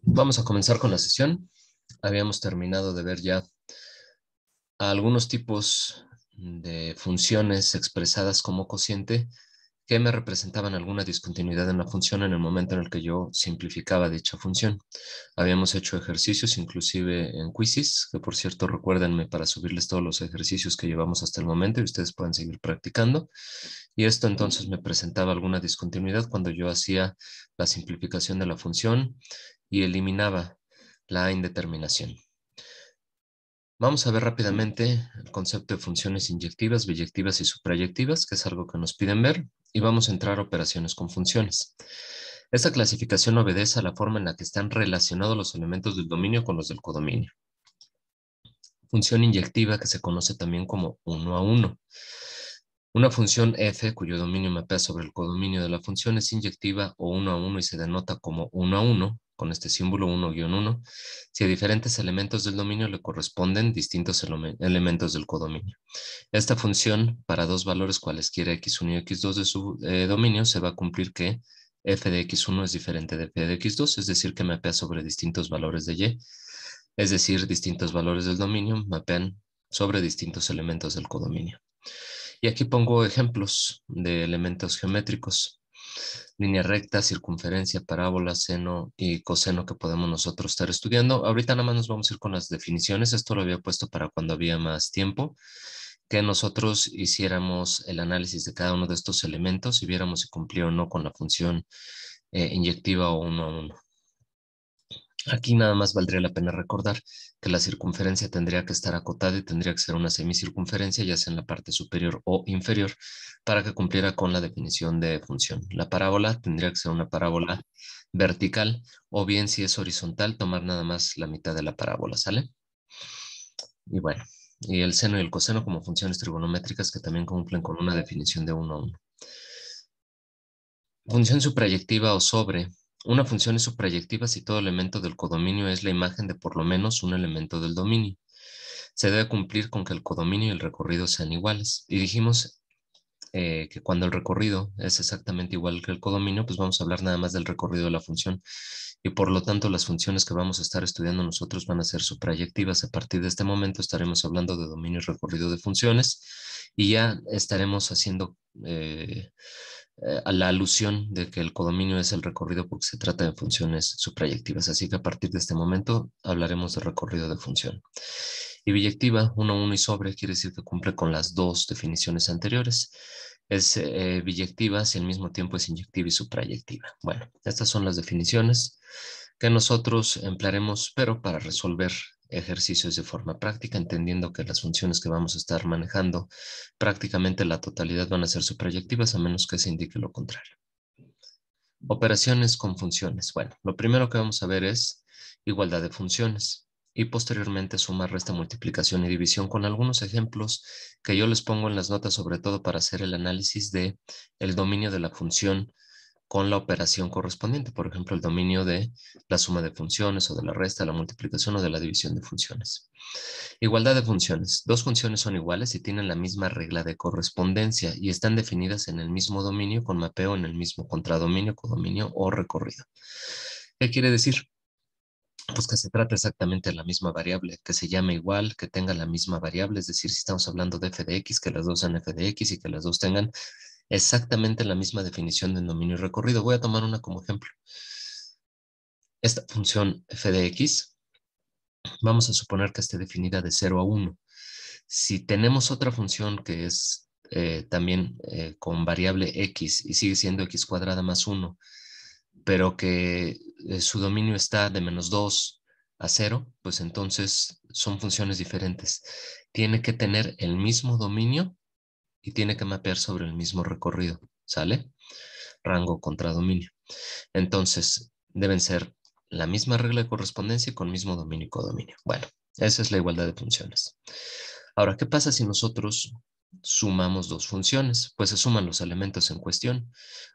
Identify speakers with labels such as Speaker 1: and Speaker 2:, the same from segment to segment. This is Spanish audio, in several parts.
Speaker 1: Vamos a comenzar con la sesión. Habíamos terminado de ver ya algunos tipos de funciones expresadas como cociente que me representaban alguna discontinuidad en la función en el momento en el que yo simplificaba dicha función. Habíamos hecho ejercicios inclusive en quizzes, que por cierto recuérdenme para subirles todos los ejercicios que llevamos hasta el momento y ustedes puedan seguir practicando. Y esto entonces me presentaba alguna discontinuidad cuando yo hacía la simplificación de la función y eliminaba la indeterminación. Vamos a ver rápidamente el concepto de funciones inyectivas, biyectivas y suprayectivas, que es algo que nos piden ver, y vamos a entrar a operaciones con funciones. Esta clasificación obedece a la forma en la que están relacionados los elementos del dominio con los del codominio. Función inyectiva, que se conoce también como 1 a 1. Una función f, cuyo dominio mapea sobre el codominio de la función, es inyectiva o 1 a 1 y se denota como 1 a 1, con este símbolo 1-1, si a diferentes elementos del dominio le corresponden distintos elementos del codominio. Esta función, para dos valores cualesquiera x1 y x2 de su dominio, se va a cumplir que f de x1 es diferente de f de x2, es decir, que mapea sobre distintos valores de y, es decir, distintos valores del dominio mapean sobre distintos elementos del codominio. Y aquí pongo ejemplos de elementos geométricos: línea recta, circunferencia, parábola, seno y coseno que podemos nosotros estar estudiando. Ahorita nada más nos vamos a ir con las definiciones. Esto lo había puesto para cuando había más tiempo, que nosotros hiciéramos el análisis de cada uno de estos elementos y viéramos si cumplía o no con la función inyectiva o 1 a 1. Aquí nada más valdría la pena recordar que la circunferencia tendría que estar acotada y tendría que ser una semicircunferencia, ya sea en la parte superior o inferior, para que cumpliera con la definición de función. La parábola tendría que ser una parábola vertical, o bien si es horizontal, tomar nada más la mitad de la parábola, ¿sale? Y bueno, y el seno y el coseno como funciones trigonométricas que también cumplen con una definición de 1 a 1. Función suprayectiva o sobre. Una función es suprayectiva si todo elemento del codominio es la imagen de por lo menos un elemento del dominio. Se debe cumplir con que el codominio y el recorrido sean iguales. Y dijimos que cuando el recorrido es exactamente igual que el codominio, pues vamos a hablar nada más del recorrido de la función. Y por lo tanto, las funciones que vamos a estar estudiando nosotros van a ser suprayectivas. A partir de este momento estaremos hablando de dominio y recorrido de funciones y ya estaremos haciendo a la alusión de que el codominio es el recorrido porque se trata de funciones suprayectivas. Así que a partir de este momento hablaremos de recorrido de función. Y biyectiva, 1, 1 y sobre, quiere decir que cumple con las dos definiciones anteriores. Es biyectiva si al mismo tiempo es inyectiva y suprayectiva. Bueno, estas son las definiciones que nosotros emplearemos, pero para resolver ejercicios de forma práctica, entendiendo que las funciones que vamos a estar manejando, prácticamente la totalidad van a ser suprayectivas, a menos que se indique lo contrario. Operaciones con funciones. Bueno, lo primero que vamos a ver es igualdad de funciones y posteriormente suma, resta, multiplicación y división con algunos ejemplos que yo les pongo en las notas, sobre todo para hacer el análisis de el dominio de la función con la operación correspondiente, por ejemplo, el dominio de la suma de funciones o de la resta, la multiplicación o de la división de funciones. Igualdad de funciones. Dos funciones son iguales y tienen la misma regla de correspondencia y están definidas en el mismo dominio con mapeo en el mismo contradominio, codominio o recorrido. ¿Qué quiere decir? Pues que se trata exactamente de la misma variable, que se llame igual, que tenga la misma variable, es decir, si estamos hablando de f de x, que las dos sean f de x y que las dos tengan exactamente la misma definición de dominio y recorrido. Voy a tomar una como ejemplo. Esta función f de x, vamos a suponer que esté definida de 0 a 1. Si tenemos otra función que es también con variable x y sigue siendo x cuadrada más 1, pero que su dominio está de -2 a 0, pues entonces son funciones diferentes. Tiene que tener el mismo dominio y tiene que mapear sobre el mismo recorrido, ¿sale? Rango contra dominio. Entonces, deben ser la misma regla de correspondencia con mismo dominio y codominio. Bueno, esa es la igualdad de funciones. Ahora, ¿qué pasa si nosotros sumamos dos funciones? Pues se suman los elementos en cuestión.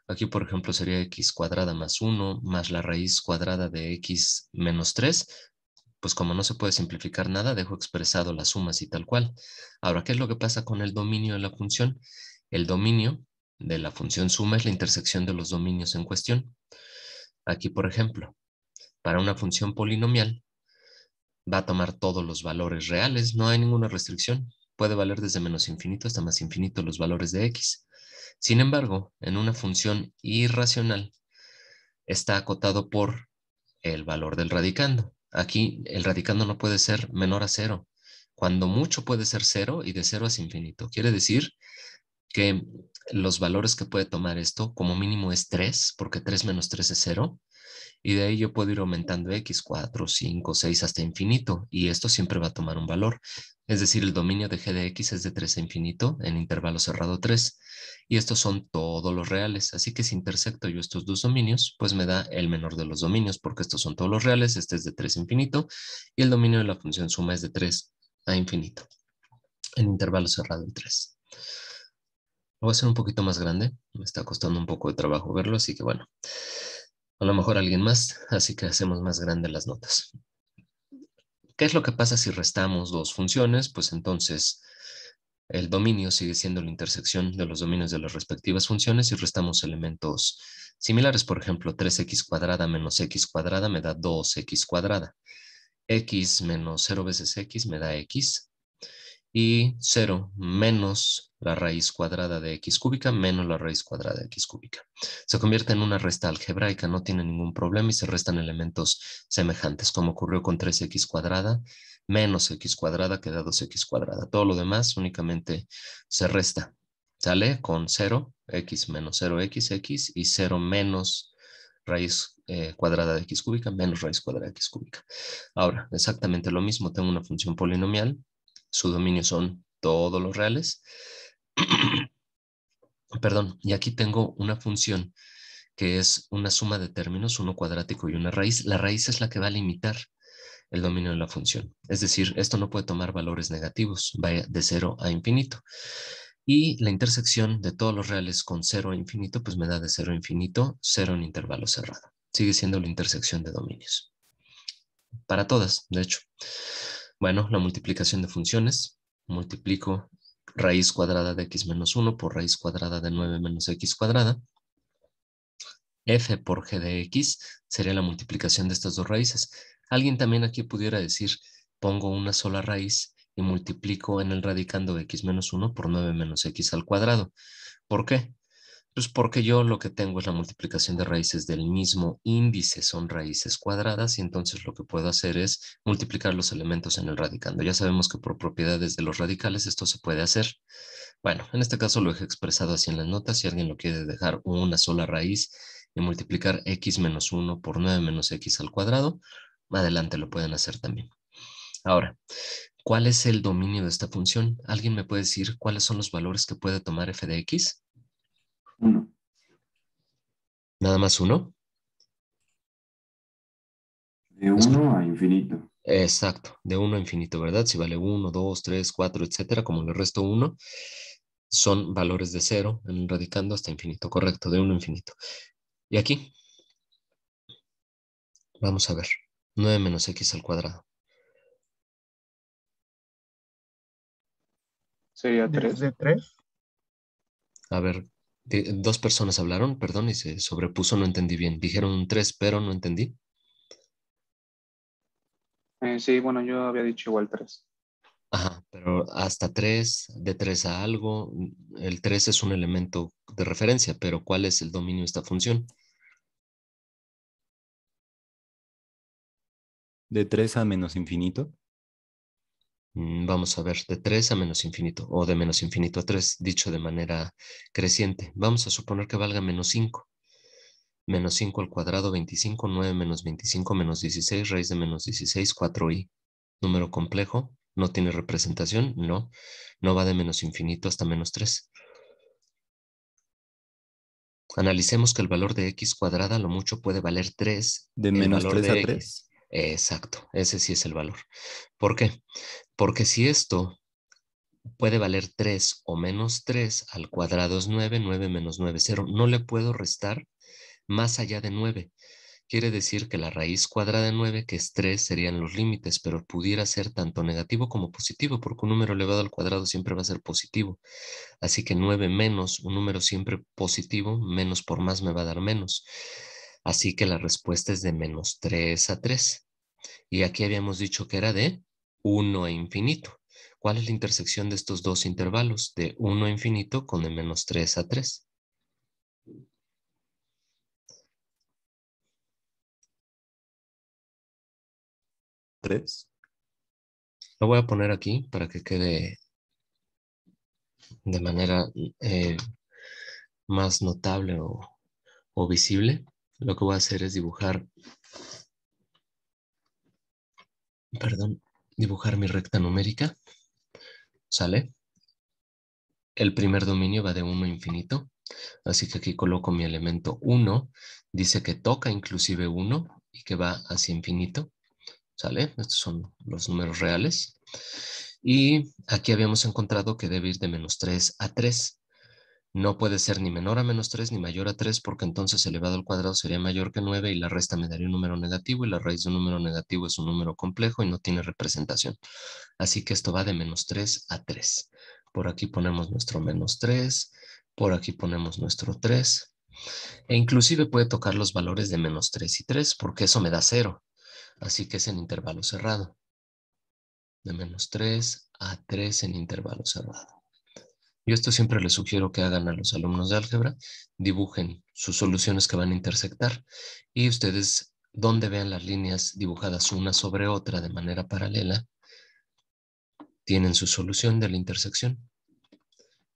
Speaker 1: Aquí, por ejemplo, sería x cuadrada más 1 más la raíz cuadrada de x menos 3. Pues como no se puede simplificar nada, dejo expresado las sumas y tal cual. Ahora, ¿qué es lo que pasa con el dominio de la función? El dominio de la función suma es la intersección de los dominios en cuestión. Aquí, por ejemplo, Para una función polinomial, va a tomar todos los valores reales, no hay ninguna restricción. Puede valer desde menos infinito hasta más infinito los valores de x. Sin embargo, en una función irracional, está acotado por el valor del radicando. Aquí el radicando no puede ser menor a cero. Cuando mucho puede ser cero y de cero es infinito. Quiere decir que los valores que puede tomar esto como mínimo es 3, porque 3 menos 3 es cero. Y de ahí yo puedo ir aumentando x, 4, 5, 6 hasta infinito. Y esto siempre va a tomar un valor. Es decir, el dominio de g de x es de 3 a infinito en intervalo cerrado 3. Y estos son todos los reales. Así que si intersecto yo estos dos dominios, pues me da el menor de los dominios, porque estos son todos los reales. Este es de 3 a infinito. Y el dominio de la función suma es de 3 a infinito en intervalo cerrado en 3. Lo voy a hacer un poquito más grande. Me está costando un poco de trabajo verlo, así que bueno. A lo mejor alguien más, así que hacemos más grandes las notas. ¿Qué es lo que pasa si restamos dos funciones? Pues entonces el dominio sigue siendo la intersección de los dominios de las respectivas funciones y restamos elementos similares. Por ejemplo, 3x cuadrada menos x cuadrada me da 2x cuadrada. X menos 0 veces x me da x. Y 0 menos la raíz cuadrada de x cúbica menos la raíz cuadrada de x cúbica. Se convierte en una resta algebraica, no tiene ningún problema y se restan elementos semejantes, como ocurrió con 3x cuadrada menos x cuadrada que da 2x cuadrada. Todo lo demás únicamente se resta. Sale con 0, x menos 0x, x y 0 menos raíz cuadrada de x cúbica menos raíz cuadrada de x cúbica. Ahora, exactamente lo mismo, tengo una función polinomial. Su dominio son todos los reales. Perdón, y aquí tengo una función que es una suma de términos, uno cuadrático y una raíz. La raíz es la que va a limitar el dominio de la función. Es decir, esto no puede tomar valores negativos, va de 0 a infinito. Y la intersección de todos los reales con 0 a infinito, pues me da de 0 a infinito, 0 en intervalo cerrado. Sigue siendo la intersección de dominios. Para todas, de hecho. Bueno, la multiplicación de funciones. Multiplico raíz cuadrada de x menos 1 por raíz cuadrada de 9 menos x cuadrada. F por g de x sería la multiplicación de estas dos raíces. Alguien también aquí pudiera decir, pongo una sola raíz y multiplico en el radicando x menos 1 por 9 menos x al cuadrado. ¿Por qué? Pues porque yo lo que tengo es la multiplicación de raíces del mismo índice, son raíces cuadradas, y entonces lo que puedo hacer es multiplicar los elementos en el radicando. Ya sabemos que por propiedades de los radicales esto se puede hacer. Bueno, en este caso lo he expresado así en las notas. Si alguien lo quiere dejar una sola raíz y multiplicar x menos 1 por 9 menos x al cuadrado, adelante lo pueden hacer también. Ahora, ¿cuál es el dominio de esta función? ¿Alguien me puede decir cuáles son los valores que puede tomar f de x?
Speaker 2: 1.
Speaker 1: ¿Nada más uno?
Speaker 2: De 1 a infinito.
Speaker 1: Exacto, de 1 a infinito, ¿verdad? Si vale 1, 2, 3, 4, etcétera, como le resto 1, son valores de 0 en el radicando hasta infinito, correcto, de 1 a infinito. Y aquí, vamos a ver, 9 menos x al cuadrado.
Speaker 3: Sería 3.
Speaker 4: ¿De 3?
Speaker 1: A ver, dos personas hablaron, perdón, y se sobrepuso, no entendí bien. Dijeron un 3, pero no entendí.
Speaker 3: Sí, bueno, yo había dicho igual 3.
Speaker 1: Ajá, pero hasta 3, de 3 a algo, el 3 es un elemento de referencia, pero ¿cuál es el dominio de esta función?
Speaker 5: De 3 a menos infinito.
Speaker 1: Vamos a ver, de 3 a menos infinito o de menos infinito a 3, dicho de manera creciente. Vamos a suponer que valga menos 5. Menos 5 al cuadrado, 25, 9 menos 25 menos 16, raíz de menos 16, 4i. Número complejo, no tiene representación, no. No va de menos infinito hasta menos 3. Analicemos que el valor de x cuadrada a lo mucho puede valer 3,
Speaker 5: De
Speaker 1: el
Speaker 5: menos
Speaker 1: valor
Speaker 5: 3 a
Speaker 1: de x.
Speaker 5: 3.
Speaker 1: Exacto, ese sí es el valor. ¿Por qué? Porque si esto puede valer 3 o menos 3 al cuadrado es 9, 9 menos 9, 0. No le puedo restar más allá de 9. Quiere decir que la raíz cuadrada de 9, que es 3, serían los límites, pero pudiera ser tanto negativo como positivo, porque un número elevado al cuadrado siempre va a ser positivo. Así que 9 menos un número siempre positivo, menos por más me va a dar menos. Así que la respuesta es de menos 3 a 3. Y aquí habíamos dicho que era de 1 a infinito. ¿Cuál es la intersección de estos dos intervalos? De 1 a infinito con de menos 3 a 3.
Speaker 5: ¿3?
Speaker 1: Lo voy a poner aquí para que quede de manera más notable o visible. Lo que voy a hacer es dibujar mi recta numérica. ¿Sale? El primer dominio va de 1 a infinito. Así que aquí coloco mi elemento 1. Dice que toca inclusive 1 y que va hacia infinito. ¿Sale? Estos son los números reales. Y aquí habíamos encontrado que debe ir de menos 3 a 3. No puede ser ni menor a menos 3 ni mayor a 3 porque entonces elevado al cuadrado sería mayor que 9 y la resta me daría un número negativo y la raíz de un número negativo es un número complejo y no tiene representación. Así que esto va de menos 3 a 3. Por aquí ponemos nuestro menos 3, por aquí ponemos nuestro 3 e inclusive puede tocar los valores de menos 3 y 3 porque eso me da 0. Así que es en intervalo cerrado. De menos 3 a 3 en intervalo cerrado. Yo esto siempre les sugiero que hagan a los alumnos de álgebra, dibujen sus soluciones que van a intersectar y ustedes, donde vean las líneas dibujadas una sobre otra de manera paralela, tienen su solución de la intersección.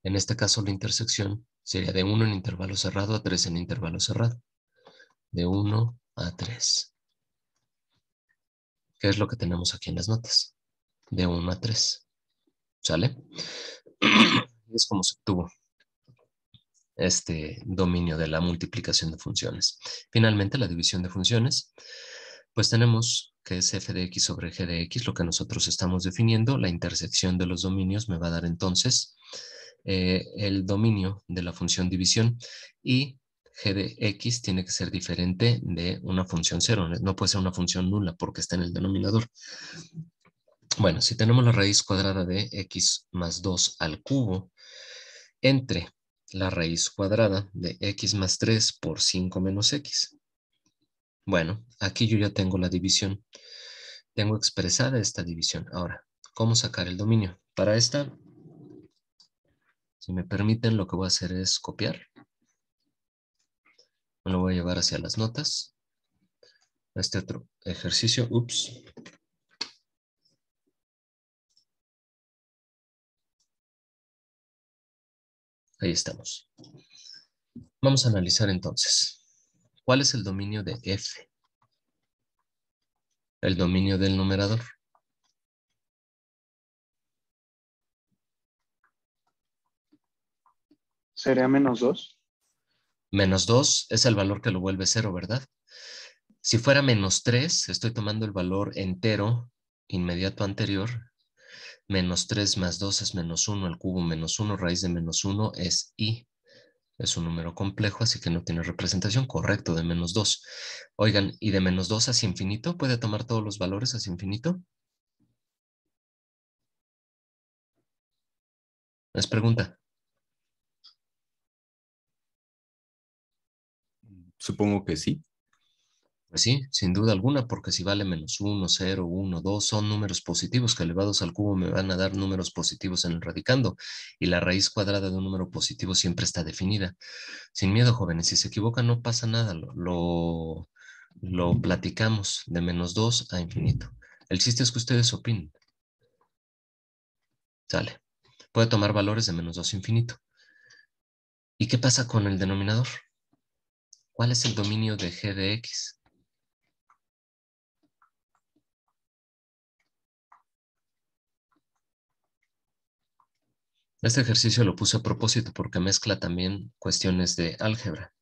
Speaker 1: En este caso, la intersección sería de 1 en intervalo cerrado a 3 en intervalo cerrado. De 1 a 3. ¿Qué es lo que tenemos aquí en las notas? De 1 a 3. ¿Sale? Es como se obtuvo este dominio de la multiplicación de funciones. Finalmente, la división de funciones, pues tenemos que es f de x sobre g de x, lo que nosotros estamos definiendo. La intersección de los dominios me va a dar entonces el dominio de la función división y g de x tiene que ser diferente de una función cero. No puede ser una función nula porque está en el denominador. Bueno, si tenemos la raíz cuadrada de x más 2 al cubo entre la raíz cuadrada de x más 3 por 5 menos x. Bueno, aquí yo ya tengo la división. Tengo expresada esta división. Ahora, ¿cómo sacar el dominio? Para esta, si me permiten, lo que voy a hacer es copiar. Me lo voy a llevar hacia las notas. Este otro ejercicio. Ups. Ahí estamos. Vamos a analizar entonces. ¿Cuál es el dominio de f? El dominio del numerador.
Speaker 3: Sería menos 2.
Speaker 1: Menos 2 es el valor que lo vuelve 0, ¿verdad? Si fuera menos 3, estoy tomando el valor entero inmediato anterior. Menos 3 más 2 es menos 1 al cubo menos 1. Raíz de menos 1 es i. Es un número complejo, así que no tiene representación. Correcto, de menos 2. Oigan, ¿y de menos 2 hacia infinito? ¿Puede tomar todos los valores hacia infinito? Les pregunta.
Speaker 5: Supongo que sí.
Speaker 1: Pues sí, sin duda alguna, porque si vale menos 1, 0, 1, 2, son números positivos que elevados al cubo me van a dar números positivos en el radicando. Y la raíz cuadrada de un número positivo siempre está definida. Sin miedo, jóvenes, si se equivocan no pasa nada, lo platicamos de menos 2 a infinito. El chiste es que ustedes opinen. Sale. Puede tomar valores de menos 2 a infinito. ¿Y qué pasa con el denominador? ¿Cuál es el dominio de g de x? Este ejercicio lo puse a propósito porque mezcla también cuestiones de álgebra.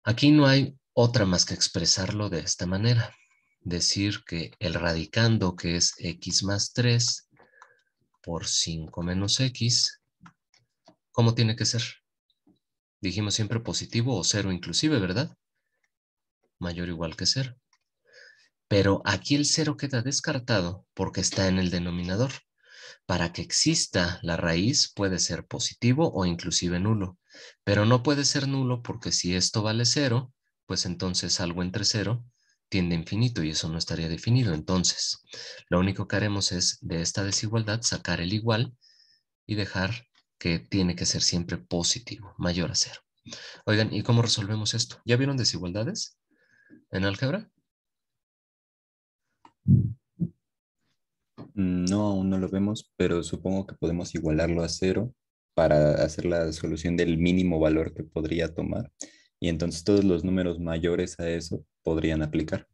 Speaker 1: Aquí no hay otra más que expresarlo de esta manera. Decir que el radicando, que es x más 3 por 5 menos x, ¿cómo tiene que ser? Dijimos siempre positivo o cero inclusive, ¿verdad? Mayor o igual que 0. Pero aquí el 0 queda descartado porque está en el denominador. Para que exista la raíz puede ser positivo o inclusive nulo, pero no puede ser nulo porque si esto vale 0, pues entonces algo entre 0 tiende a infinito y eso no estaría definido. Entonces, lo único que haremos es de esta desigualdad sacar el igual y dejar que tiene que ser siempre positivo, mayor a 0. Oigan, ¿y cómo resolvemos esto? ¿Ya vieron desigualdades en álgebra?
Speaker 5: No, aún no lo vemos, pero supongo que podemos igualarlo a 0 para hacer la solución del mínimo valor que podría tomar. Y entonces todos los números mayores a eso podrían aplicar.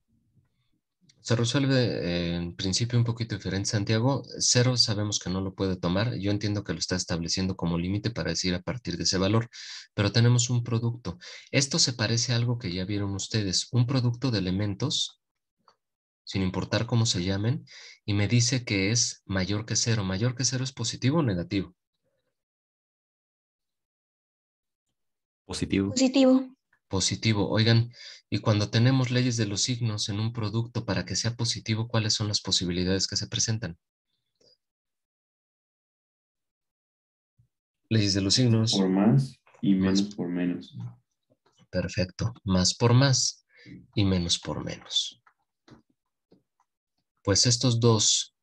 Speaker 1: Se resuelve en principio un poquito diferente, Santiago. 0 sabemos que no lo puede tomar. Yo entiendo que lo está estableciendo como límite para decir a partir de ese valor, pero tenemos un producto. Esto se parece a algo que ya vieron ustedes, un producto de elementos, sin importar cómo se llamen, y me dice que es mayor que 0. ¿Mayor que 0 es positivo o negativo?
Speaker 5: Positivo.
Speaker 4: Positivo.
Speaker 1: Positivo. Oigan, y cuando tenemos leyes de los signos en un producto para que sea positivo, ¿cuáles son las posibilidades que se presentan? Leyes de los signos.
Speaker 2: Por más y
Speaker 1: Más.
Speaker 2: menos por menos.
Speaker 1: Perfecto. Más por más y menos por menos. Pues estos dos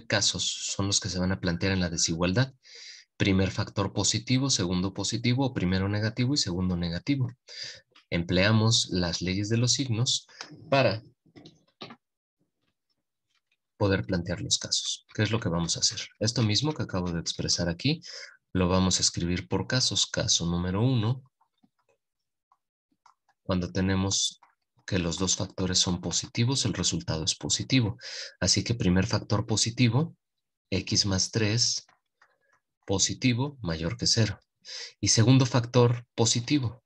Speaker 1: casos son los que se van a plantear en la desigualdad. Primer factor positivo, segundo positivo, o primero negativo y segundo negativo. Empleamos las leyes de los signos para poder plantear los casos. ¿Qué es lo que vamos a hacer? Esto mismo que acabo de expresar aquí, lo vamos a escribir por casos. Caso número 1, cuando tenemos que los dos factores son positivos, el resultado es positivo. Así que primer factor positivo, x más 3, positivo, mayor que 0. Y segundo factor positivo,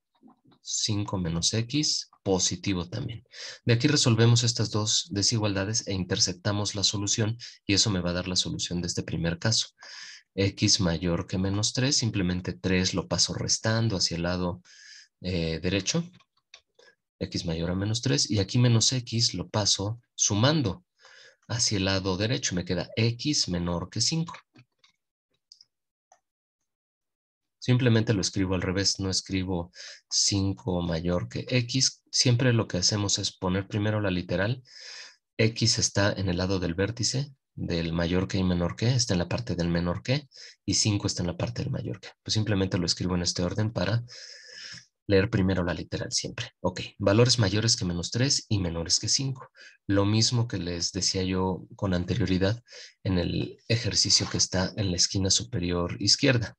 Speaker 1: 5 menos x, positivo también. De aquí resolvemos estas dos desigualdades e intersectamos la solución y eso me va a dar la solución de este primer caso. X mayor que menos 3, simplemente 3 lo paso restando hacia el lado derecho. X mayor a menos 3 y aquí menos x lo paso sumando hacia el lado derecho. Me queda x menor que 5. Simplemente lo escribo al revés, no escribo 5 mayor que x. Siempre lo que hacemos es poner primero la literal. X está en el lado del vértice del mayor que y menor que, está en la parte del menor que, y 5 está en la parte del mayor que. Pues simplemente lo escribo en este orden para leer primero la literal siempre. Ok, valores mayores que menos 3 y menores que 5. Lo mismo que les decía yo con anterioridad en el ejercicio que está en la esquina superior izquierda.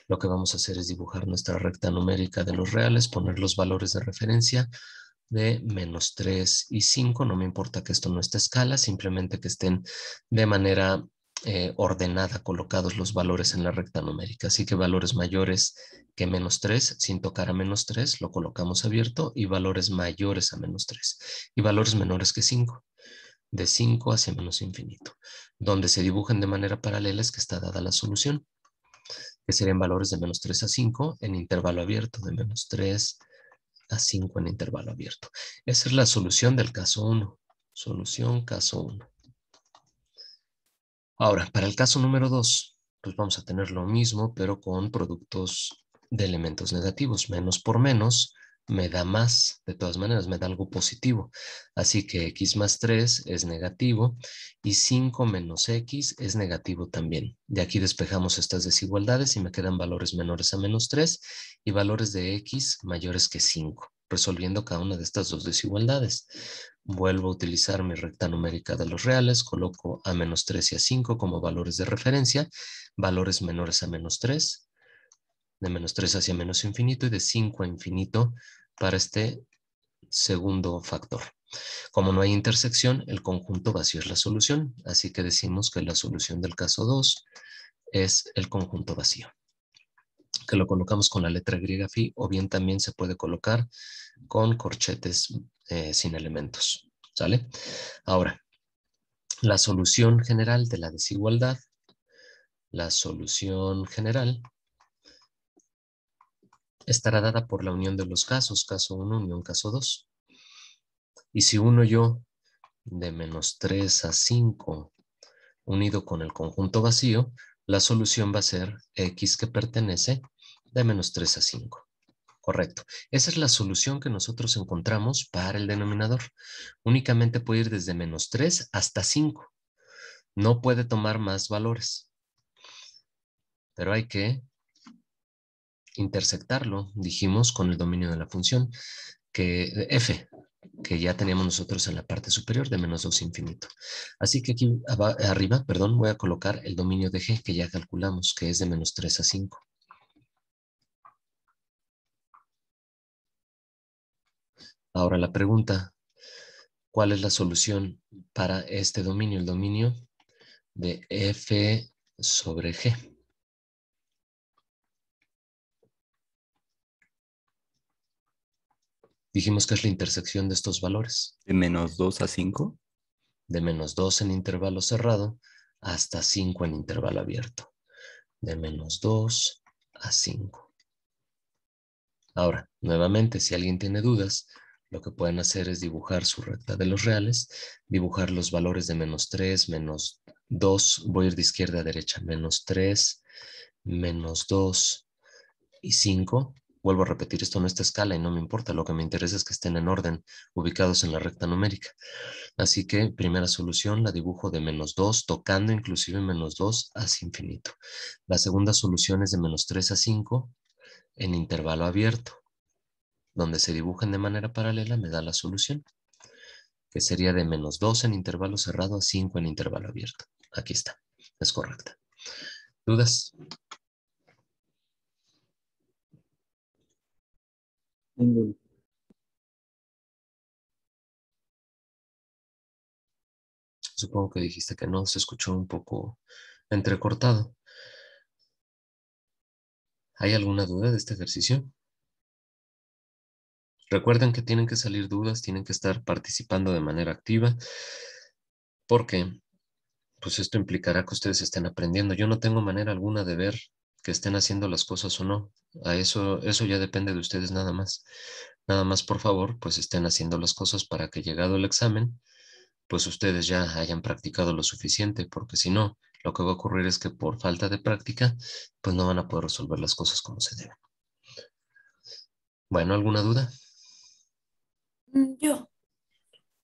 Speaker 1: Lo que vamos a hacer es dibujar nuestra recta numérica de los reales, poner los valores de referencia de menos 3 y 5. No me importa que esto no esté a escala, simplemente que estén de manera ordenada colocados los valores en la recta numérica. Así que valores mayores que menos 3, sin tocar a menos 3, lo colocamos abierto, y valores mayores a menos 3. Y valores menores que 5, de 5 hacia menos infinito. Donde se dibujen de manera paralela es que está dada la solución, que serían valores de menos 3 a 5 en intervalo abierto, de menos 3 a 5 en intervalo abierto. Esa es la solución del caso 1. Solución caso 1. Ahora, para el caso número 2, pues vamos a tener lo mismo, pero con productos de elementos negativos. Menos por menos me da más, de todas maneras me da algo positivo. Así que x más 3 es negativo y 5 menos x es negativo también. De aquí despejamos estas desigualdades y me quedan valores menores a menos 3 y valores de x mayores que 5, resolviendo cada una de estas dos desigualdades. Vuelvo a utilizar mi recta numérica de los reales, coloco a menos 3 y a 5 como valores de referencia, valores menores a menos 3, de menos 3 hacia menos infinito y de 5 a infinito para este segundo factor. Como no hay intersección, el conjunto vacío es la solución, así que decimos que la solución del caso 2 es el conjunto vacío, que lo colocamos con la letra griega phi, o bien también se puede colocar con corchetes sin elementos. ¿Sale? Ahora, la solución general de la desigualdad, la solución general estará dada por la unión de los casos, caso 1, unión caso 2. Y si uno yo de menos 3 a 5 unido con el conjunto vacío, la solución va a ser x que pertenece de menos 3 a 5. Correcto. Esa es la solución que nosotros encontramos para el denominador. Únicamente puede ir desde -3 hasta 5. No puede tomar más valores. Pero hay que intersectarlo, dijimos, con el dominio de la función, que f, que ya teníamos nosotros en la parte superior de -2 infinito. Así que aquí arriba, perdón, voy a colocar el dominio de g que ya calculamos, que es de -3 a 5. Ahora la pregunta, ¿cuál es la solución para este dominio? El dominio de f sobre g. Dijimos que es la intersección de estos valores.
Speaker 5: De -2 a 5.
Speaker 1: De -2 en intervalo cerrado hasta 5 en intervalo abierto. De -2 a 5. Ahora, nuevamente, si alguien tiene dudas, lo que pueden hacer es dibujar su recta de los reales, dibujar los valores de -3, -2, voy a ir de izquierda a derecha, -3, -2 y 5. Vuelvo a repetir, esto no está a escala y no me importa, lo que me interesa es que estén en orden, ubicados en la recta numérica. Así que primera solución la dibujo de -2, tocando inclusive -2 hacia infinito. La segunda solución es de -3 a 5 en intervalo abierto. Donde se dibujen de manera paralela me da la solución, que sería de -2 en intervalo cerrado a 5 en intervalo abierto. Aquí está, es correcta. ¿Dudas?
Speaker 4: Ninguno.
Speaker 1: Supongo que dijiste que no, se escuchó un poco entrecortado. ¿Hay alguna duda de este ejercicio? Recuerden que tienen que salir dudas, tienen que estar participando de manera activa, porque pues esto implicará que ustedes estén aprendiendo. Yo no tengo manera alguna de ver que estén haciendo las cosas o no. Eso ya depende de ustedes nada más. Nada más, por favor, pues estén haciendo las cosas para que llegado el examen, pues ustedes ya hayan practicado lo suficiente, porque si no, lo que va a ocurrir es que por falta de práctica, pues no van a poder resolver las cosas como se deben. Bueno, ¿alguna duda?
Speaker 6: Yo,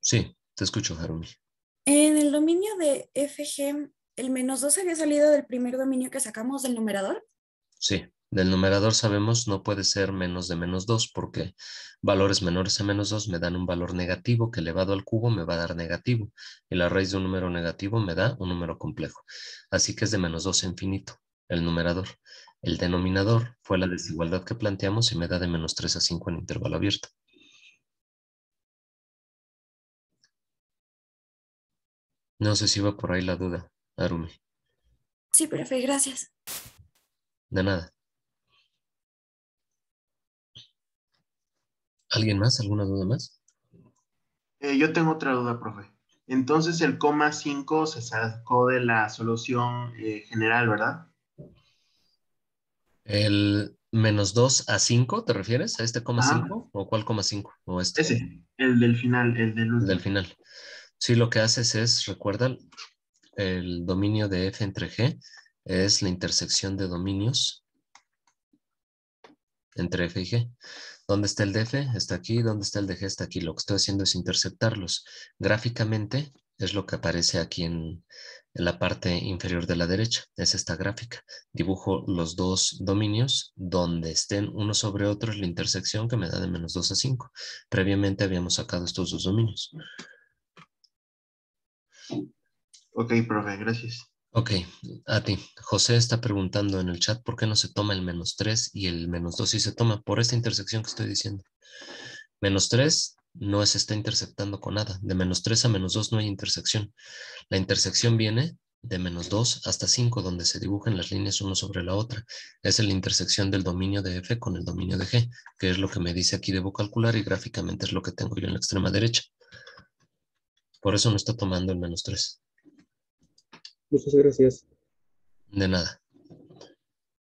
Speaker 1: Sí, te escucho, Harumi.
Speaker 6: en el dominio de FG, el -2 había salido del primer dominio que sacamos del numerador.
Speaker 1: Sí, del numerador sabemos no puede ser menos de -2 porque valores menores a -2 me dan un valor negativo que elevado al cubo me va a dar negativo y la raíz de un número negativo me da un número complejo. Así que es de -2 a infinito el numerador. El denominador fue la desigualdad que planteamos y me da de -3 a 5 en intervalo abierto. No sé si va por ahí la duda, Harumi.
Speaker 6: Sí, profe, gracias.
Speaker 1: De nada. ¿Alguien más? ¿Alguna duda más?
Speaker 7: Yo tengo otra duda, profe. Entonces el coma 5 se sacó de la solución general, ¿verdad?
Speaker 1: ¿El -2 a 5 te refieres? ¿A este coma
Speaker 7: Ajá,
Speaker 1: 5? ¿O cuál coma 5? ¿O este?
Speaker 7: ese, el del final, el del
Speaker 1: El del
Speaker 7: último.
Speaker 1: final. Sí, lo que haces es, recuerda, el dominio de f entre g es la intersección de dominios entre f y g. ¿Dónde está el de f? Está aquí. ¿Dónde está el de g? Está aquí. Lo que estoy haciendo es interceptarlos. Gráficamente es lo que aparece aquí en la parte inferior de la derecha. Es esta gráfica. Dibujo los dos dominios donde estén uno sobre otro, es la intersección que me da de -2 a 5. Previamente habíamos sacado estos dos dominios.
Speaker 7: Ok, profe, gracias.
Speaker 1: Ok, a ti. José está preguntando en el chat por qué no se toma el -3 y el -2 sí se toma por esta intersección que estoy diciendo. -3 no se está intersectando con nada. De -3 a -2 no hay intersección. La intersección viene de -2 hasta 5, donde se dibujan las líneas uno sobre la otra. Es la intersección del dominio de f con el dominio de g, que es lo que me dice aquí debo calcular y gráficamente es lo que tengo yo en la extrema derecha. Por eso no está tomando el -3.
Speaker 4: Muchas gracias.
Speaker 1: De nada.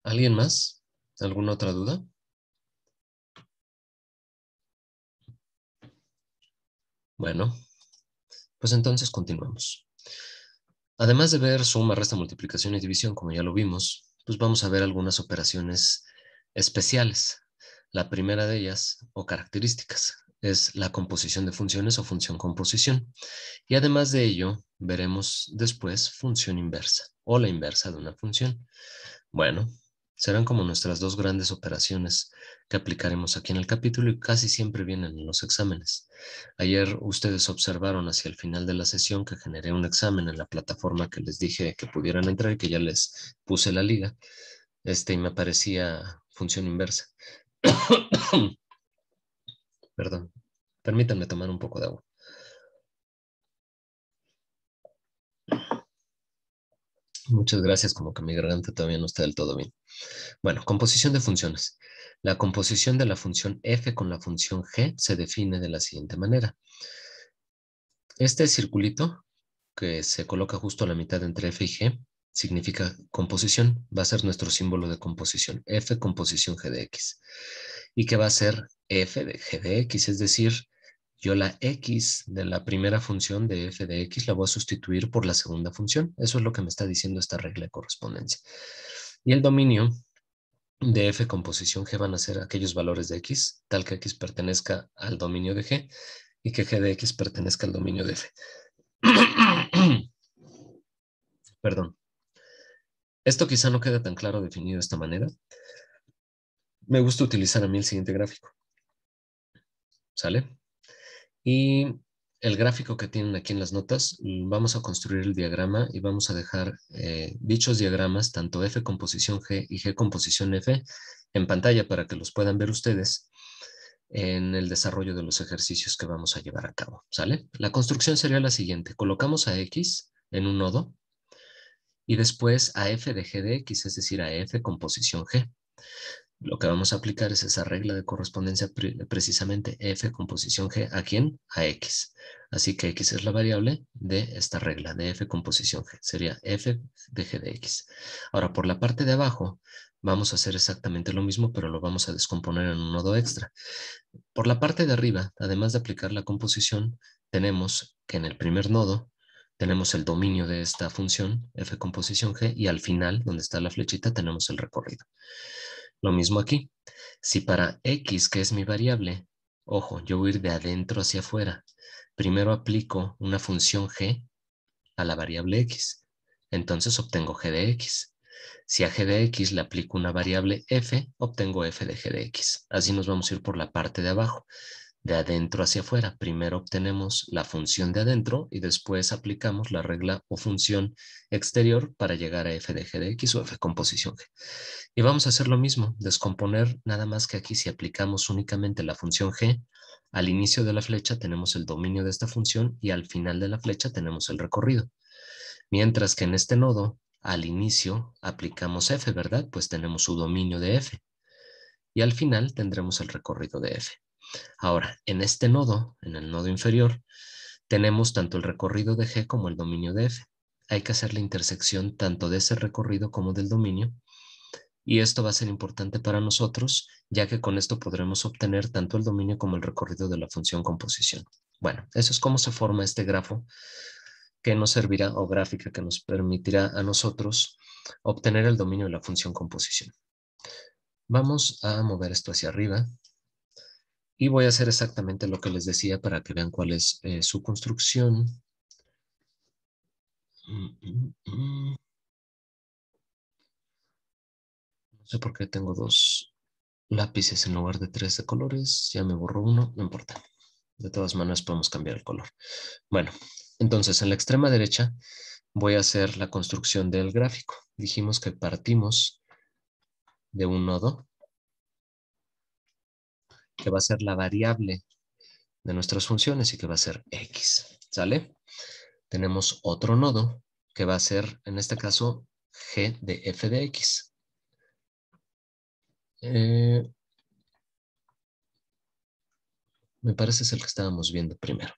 Speaker 1: ¿Alguien más? ¿Alguna otra duda? Bueno, pues entonces continuamos. Además de ver suma, resta, multiplicación y división, como ya lo vimos, pues vamos a ver algunas operaciones especiales. La primera de ellas, o características, es la composición de funciones o función composición. Y además de ello, veremos después función inversa o la inversa de una función. Bueno, serán como nuestras dos grandes operaciones que aplicaremos aquí en el capítulo y casi siempre vienen en los exámenes. Ayer ustedes observaron hacia el final de la sesión que generé un examen en la plataforma que les dije que pudieran entrar y que ya les puse la liga. Y me aparecía función inversa. Perdón, permítanme tomar un poco de agua. Muchas gracias, como que mi garganta todavía no está del todo bien. Bueno, composición de funciones. La composición de la función f con la función g se define de la siguiente manera. Este circulito que se coloca justo a la mitad entre f y g significa composición, va a ser nuestro símbolo de composición, f composición g de x. Y que va a ser f de g de x, es decir, yo la x de la primera función de f de x la voy a sustituir por la segunda función. Eso es lo que me está diciendo esta regla de correspondencia. Y el dominio de f composición g van a ser aquellos valores de x, tal que x pertenezca al dominio de g y que g de x pertenezca al dominio de f. Perdón. Esto quizá no queda tan claro definido de esta manera. Me gusta utilizar a mí el siguiente gráfico. ¿Sale? Y el gráfico que tienen aquí en las notas, vamos a construir el diagrama y vamos a dejar dichos diagramas, tanto f composición g y g composición f, en pantalla para que los puedan ver ustedes en el desarrollo de los ejercicios que vamos a llevar a cabo. ¿Sale? La construcción sería la siguiente. Colocamos a x en un nodo y después a f de g de x, es decir, a f composición g. Lo que vamos a aplicar es esa regla de correspondencia precisamente f composición g. ¿A quién? A x. Así que x es la variable de esta regla de f composición g. Sería f de g de x. Ahora, por la parte de abajo, vamos a hacer exactamente lo mismo, pero lo vamos a descomponer en un nodo extra. Por la parte de arriba, además de aplicar la composición, tenemos que en el primer nodo tenemos el dominio de esta función f composición g y al final, donde está la flechita, tenemos el recorrido. Lo mismo aquí. Si para x, que es mi variable, ojo, yo voy a ir de adentro hacia afuera, primero aplico una función g a la variable x, entonces obtengo g de x. Si a g de x le aplico una variable f, obtengo f de g de x. Así nos vamos a ir por la parte de abajo, de adentro hacia afuera. Primero obtenemos la función de adentro y después aplicamos la regla o función exterior para llegar a f de g de x o f composición g. Y vamos a hacer lo mismo, descomponer nada más que aquí si aplicamos únicamente la función g, al inicio de la flecha tenemos el dominio de esta función y al final de la flecha tenemos el recorrido. Mientras que en este nodo, al inicio aplicamos f, ¿verdad? Pues tenemos su dominio de f. Y al final tendremos el recorrido de f. Ahora, en este nodo, en el nodo inferior, tenemos tanto el recorrido de g como el dominio de f. Hay que hacer la intersección tanto de ese recorrido como del dominio. Y esto va a ser importante para nosotros, ya que con esto podremos obtener tanto el dominio como el recorrido de la función composición. Bueno, eso es cómo se forma este grafo que nos servirá, o gráfica que nos permitirá a nosotros obtener el dominio de la función composición. Vamos a mover esto hacia arriba y voy a hacer exactamente lo que les decía para que vean cuál es su construcción. No sé por qué tengo dos lápices en lugar de 3 de colores. Ya me borró uno, no importa. De todas maneras podemos cambiar el color. Bueno, entonces en la extrema derecha voy a hacer la construcción del gráfico. Dijimos que partimos de un nodo que va a ser la variable de nuestras funciones y que va a ser x. ¿Sale? Tenemos otro nodo que va a ser, en este caso, g de f de x. Me parece es el que estábamos viendo primero.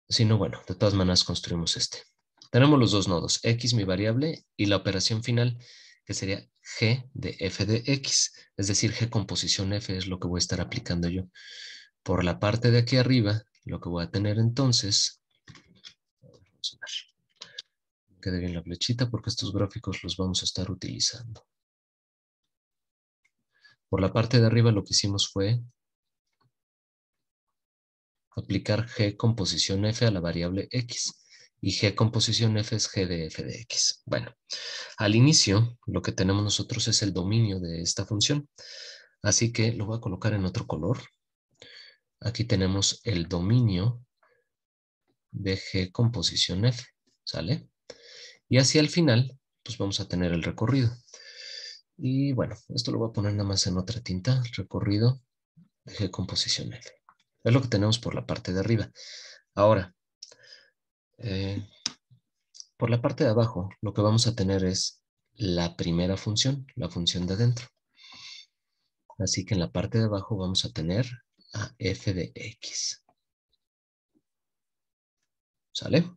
Speaker 1: Si no, bueno, de todas maneras construimos este. Tenemos los dos nodos, x mi variable y la operación final que sería g de f de x, es decir, g composición f es lo que voy a estar aplicando yo. Por la parte de aquí arriba, lo que voy a tener entonces, vamos a ver, quede bien la flechita porque estos gráficos los vamos a estar utilizando. Por la parte de arriba lo que hicimos fue aplicar G con posición F a la variable X. Y G con posición F es G de F de X. Bueno, al inicio lo que tenemos nosotros es el dominio de esta función. Así que lo voy a colocar en otro color. Aquí tenemos el dominio de G con posición F. ¿Sale? Y hacia el final, pues vamos a tener el recorrido. Y bueno, esto lo voy a poner nada más en otra tinta. Recorrido de G con posición F. Es lo que tenemos por la parte de arriba. Ahora, por la parte de abajo, lo que vamos a tener es la primera función, la función de adentro. Así que en la parte de abajo vamos a tener a f de x. ¿Sale?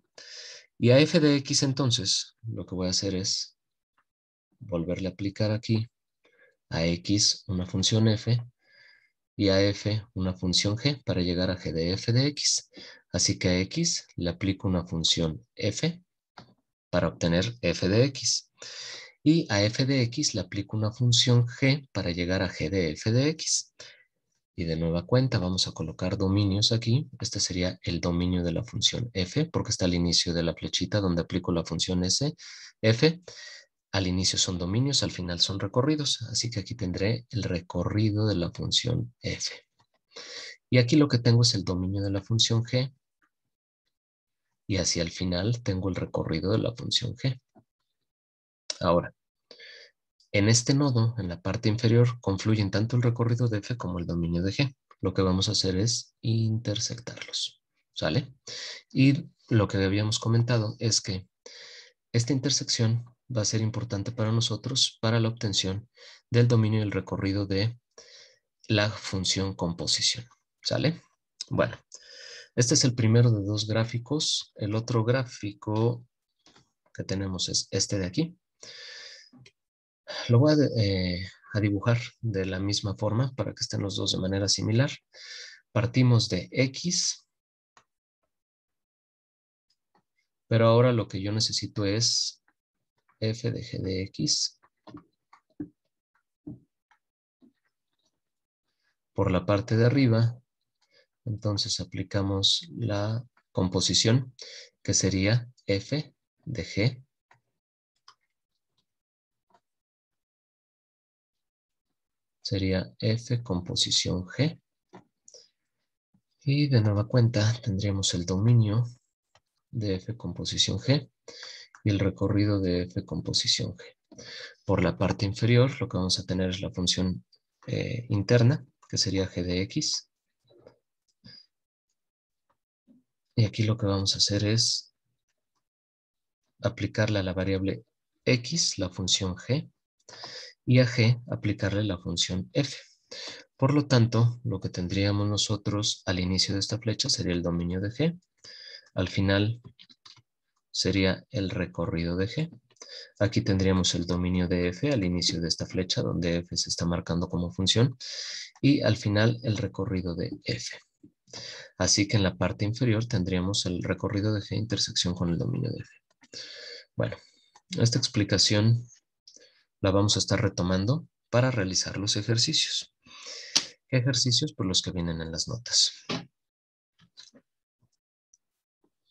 Speaker 1: Y a f de x entonces, lo que voy a hacer es volverle a aplicar aquí a x una función f y a f una función g para llegar a g de f de x. Así que a x le aplico una función f para obtener f de x. Y a f de x le aplico una función g para llegar a g de f de x. Y de nueva cuenta vamos a colocar dominios aquí. Este sería el dominio de la función f, porque está al inicio de la flechita donde aplico la función f. Al inicio son dominios, al final son recorridos. Así que aquí tendré el recorrido de la función f. Y aquí lo que tengo es el dominio de la función g. Y hacia el final tengo el recorrido de la función g. Ahora, en este nodo, en la parte inferior, confluyen tanto el recorrido de f como el dominio de g. Lo que vamos a hacer es intersectarlos, ¿sale? Y lo que habíamos comentado es que esta intersección va a ser importante para nosotros para la obtención del dominio y el recorrido de la función composición, ¿sale? Bueno, este es el primero de dos gráficos. El otro gráfico que tenemos es este de aquí. Lo voy a dibujar de la misma forma para que estén los dos de manera similar. Partimos de X, pero ahora lo que yo necesito es f de g de x por la parte de arriba. Entonces aplicamos la composición que sería f de g sería f composición g. Y de nueva cuenta tendríamos el dominio de f composición g y el recorrido de f composición g. Por la parte inferior lo que vamos a tener es la función interna, que sería g de x. Y aquí lo que vamos a hacer es aplicarle a la variable x la función g y a g aplicarle la función f. Por lo tanto, lo que tendríamos nosotros al inicio de esta flecha sería el dominio de g. Al final sería el recorrido de g. Aquí tendríamos el dominio de f al inicio de esta flecha, donde f se está marcando como función. Y al final el recorrido de f. Así que en la parte inferior tendríamos el recorrido de g intersección con el dominio de f. Bueno, esta explicación la vamos a estar retomando para realizar los ejercicios. ¿Qué ejercicios? Pues los que vienen en las notas.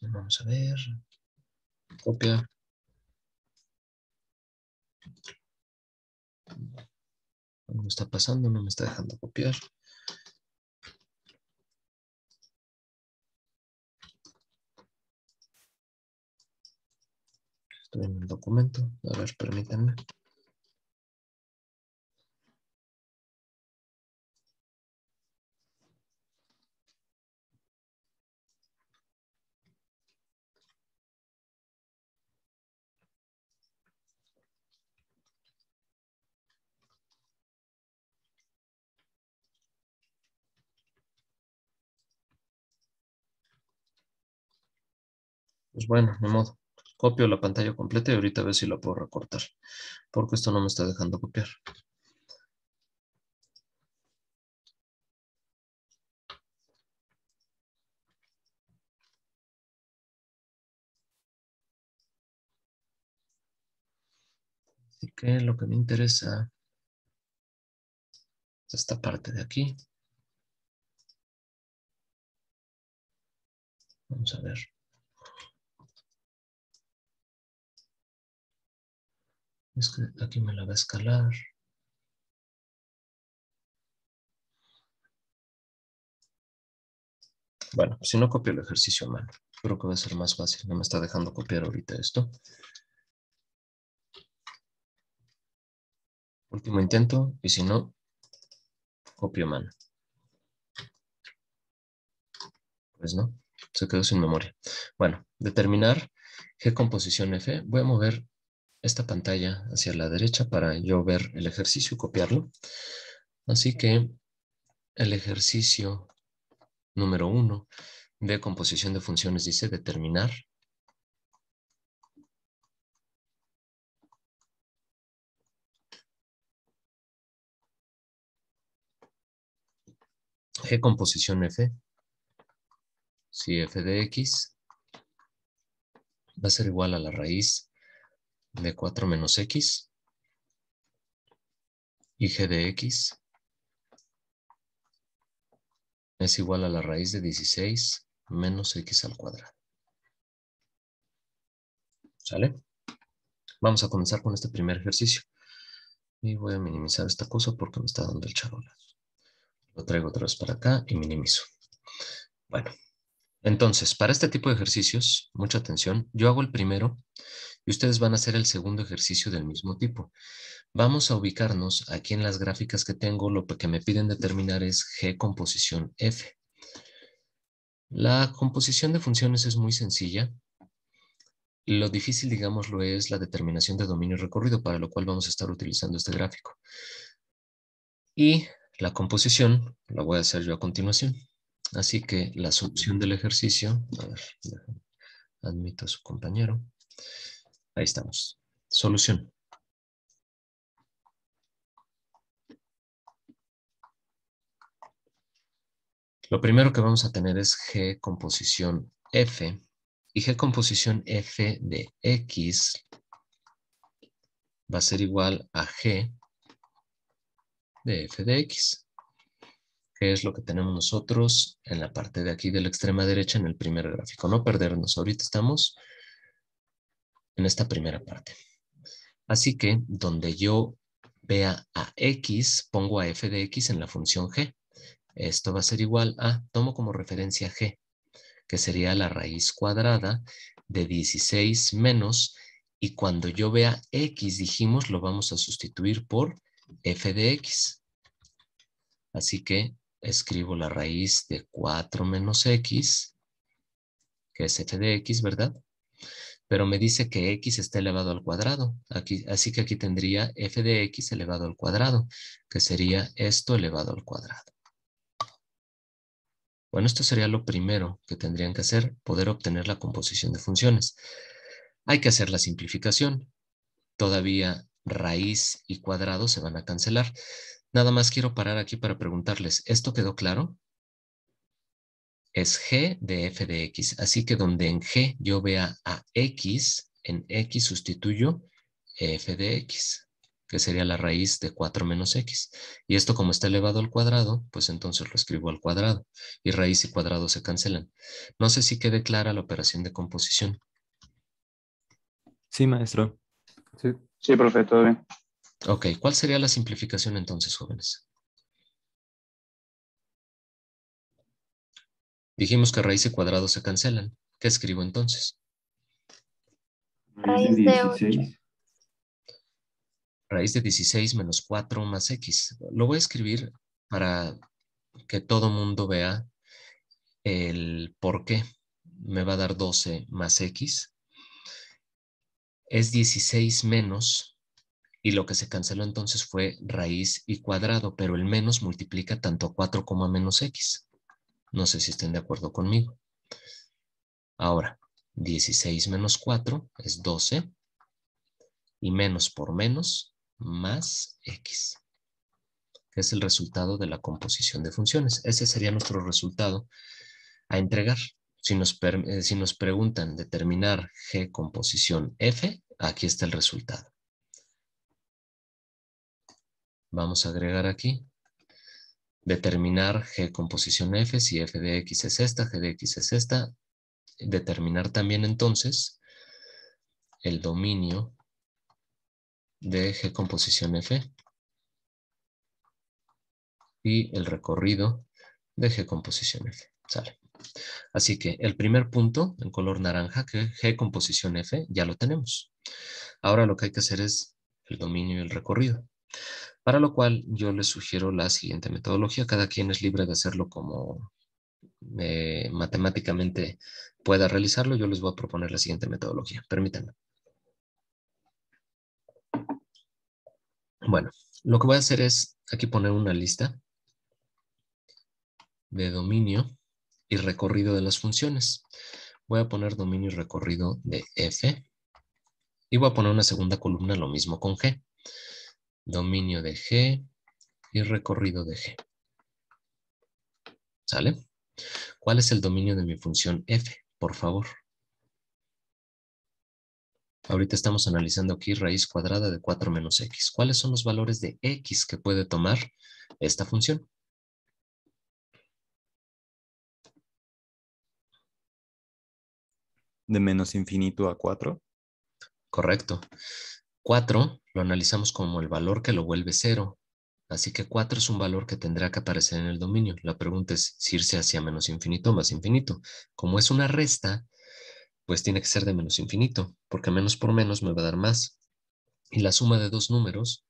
Speaker 1: Vamos a ver. Copia. ¿Qué está pasando? No me está dejando copiar. Estoy en el documento. A ver, permítanme. Pues bueno, de modo. Copio la pantalla completa y ahorita a ver si la puedo recortar. Porque esto no me está dejando copiar. Así que lo que me interesa esta parte de aquí. Vamos a ver. Es que aquí me la va a escalar. Bueno, si no copio el ejercicio a mano, creo que va a ser más fácil. No me está dejando copiar ahorita esto. Último intento, y si no, copio a mano. Pues no, se quedó sin memoria. Bueno, determinar G composición F. Voy a mover esta pantalla hacia la derecha para yo ver el ejercicio y copiarlo. Así que el ejercicio número 1 de composición de funciones dice determinar G composición F, si f de x va a ser igual a la raíz de 4 menos x y g de x es igual a la raíz de 16 menos x al cuadrado. ¿Sale? Vamos a comenzar con este primer ejercicio. Y voy a minimizar esta cosa porque me está dando el charolazo. Lo traigo otra vez para acá y minimizo. Bueno, entonces, para este tipo de ejercicios, mucha atención, yo hago el primero y ustedes van a hacer el segundo ejercicio del mismo tipo. Vamos a ubicarnos aquí en las gráficas que tengo. Lo que me piden determinar es G composición F. La composición de funciones es muy sencilla. Lo difícil, digámoslo, es la determinación de dominio y recorrido, para lo cual vamos a estar utilizando este gráfico. Y la composición la voy a hacer yo a continuación. Así que la solución del ejercicio, a ver, admito a su compañero. Ahí estamos. Solución. Lo primero que vamos a tener es G composición F. Y G composición F de X va a ser igual a G de F de X. Que es lo que tenemos nosotros en la parte de aquí de la extrema derecha en el primer gráfico. No perdernos. Ahorita estamos en esta primera parte. Así que donde yo vea a X, pongo a F de X en la función G. Esto va a ser igual a, tomo como referencia G, que sería la raíz cuadrada de 16 menos, y cuando yo vea X, dijimos, lo vamos a sustituir por F de X. Así que escribo la raíz de 4 menos X, que es F de X, ¿verdad? Pero me dice que X está elevado al cuadrado. Así que aquí tendría F de X elevado al cuadrado, que sería esto elevado al cuadrado. Bueno, esto sería lo primero que tendrían que hacer, poder obtener la composición de funciones. Hay que hacer la simplificación. Todavía raíz y cuadrado se van a cancelar. Nada más quiero parar aquí para preguntarles, ¿esto quedó claro? Es G de F de X. Así que donde en G yo vea a X, en X sustituyo F de X, que sería la raíz de 4 menos X. Y esto como está elevado al cuadrado, pues entonces lo escribo al cuadrado. Y raíz y cuadrado se cancelan. No sé si quede clara la operación de composición.
Speaker 5: Sí, maestro.
Speaker 4: Sí.
Speaker 3: Sí, profe, todo bien.
Speaker 1: Ok, ¿cuál sería la simplificación entonces, jóvenes? Dijimos que raíz y cuadrado se cancelan. ¿Qué escribo entonces?
Speaker 2: Raíz de 16.
Speaker 1: Raíz de 16 menos 4 más X. Lo voy a escribir para que todo mundo vea el por qué. Me va a dar 12 más X. Es 16 menos, y lo que se canceló entonces fue raíz y cuadrado, pero el menos multiplica tanto a 4 como a menos X. No sé si estén de acuerdo conmigo. Ahora, 16 menos 4 es 12, y menos por menos más X, que es el resultado de la composición de funciones. Ese sería nuestro resultado a entregar. Si nos preguntan determinar G composición F, aquí está el resultado. Vamos a agregar aquí Determinar G con posición F, si F de X es esta, G de X es esta. Determinar también entonces el dominio de G con posición F y el recorrido de G con posición F. Sale. Así que el primer punto en color naranja, que G con posición F, ya lo tenemos. Ahora lo que hay que hacer es el dominio y el recorrido. Para lo cual yo les sugiero la siguiente metodología. Cada quien es libre de hacerlo como matemáticamente pueda realizarlo. Yo les voy a proponer la siguiente metodología. Permítanme. Bueno, lo que voy a hacer es aquí poner una lista de dominio y recorrido de las funciones. Voy a poner dominio y recorrido de F y voy a poner una segunda columna lo mismo con G. Dominio de G y recorrido de G. ¿Sale? ¿Cuál es el dominio de mi función F? Por favor. Ahorita estamos analizando aquí raíz cuadrada de 4 menos X. ¿Cuáles son los valores de X que puede tomar esta función?
Speaker 5: De menos infinito a 4.
Speaker 1: Correcto. 4 lo analizamos como el valor que lo vuelve 0. Así que 4 es un valor que tendrá que aparecer en el dominio. La pregunta es si irse hacia menos infinito o más infinito. Como es una resta, pues tiene que ser de menos infinito, porque menos por menos me va a dar más. Y la suma de dos números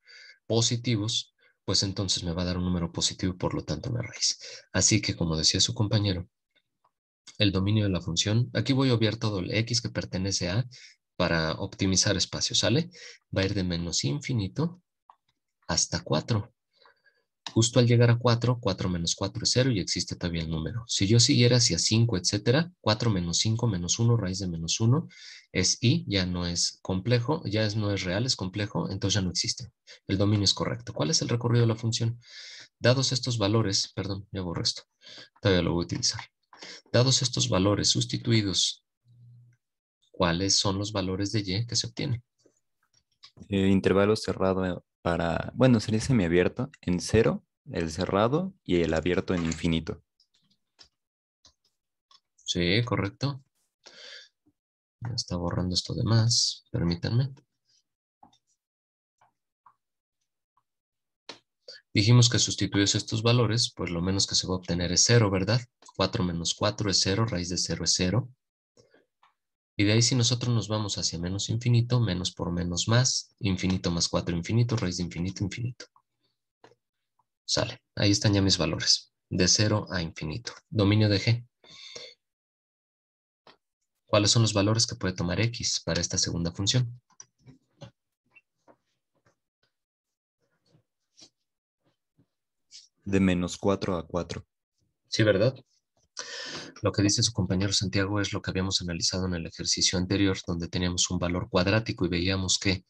Speaker 1: positivos, pues entonces me va a dar un número positivo y por lo tanto una raíz. Así que, como decía su compañero, el dominio de la función, aquí voy a obviar todo el X que pertenece a para optimizar espacio, ¿sale? Va a ir de menos infinito hasta 4. Justo al llegar a 4, 4 menos 4 es 0 y existe todavía el número. Si yo siguiera hacia 5, etcétera, 4 menos 5 menos 1, raíz de menos 1 es i, ya no es complejo, no es real, es complejo, entonces ya no existe. El dominio es correcto. ¿Cuál es el recorrido de la función? Dados estos valores, perdón, ya borré esto, todavía lo voy a utilizar. Dados estos valores sustituidos, ¿cuáles son los valores de y que se obtienen?
Speaker 5: Intervalo cerrado para, bueno, sería semiabierto en 0, el cerrado y el abierto en infinito.
Speaker 1: Sí, correcto. Ya está borrando esto de más, permítanme. Dijimos que sustituyes estos valores, pues lo menos que se va a obtener es 0, ¿verdad? 4 menos 4 es 0, raíz de 0 es 0. Y de ahí si nosotros nos vamos hacia menos infinito, menos por menos más, infinito más 4 infinito, raíz de infinito, infinito. Sale, ahí están ya mis valores, de 0 a infinito. Dominio de G. ¿Cuáles son los valores que puede tomar X para esta segunda función?
Speaker 5: De menos 4 a 4.
Speaker 1: Sí, ¿verdad? Lo que dice su compañero Santiago es lo que habíamos analizado en el ejercicio anterior, donde teníamos un valor cuadrático y veíamos que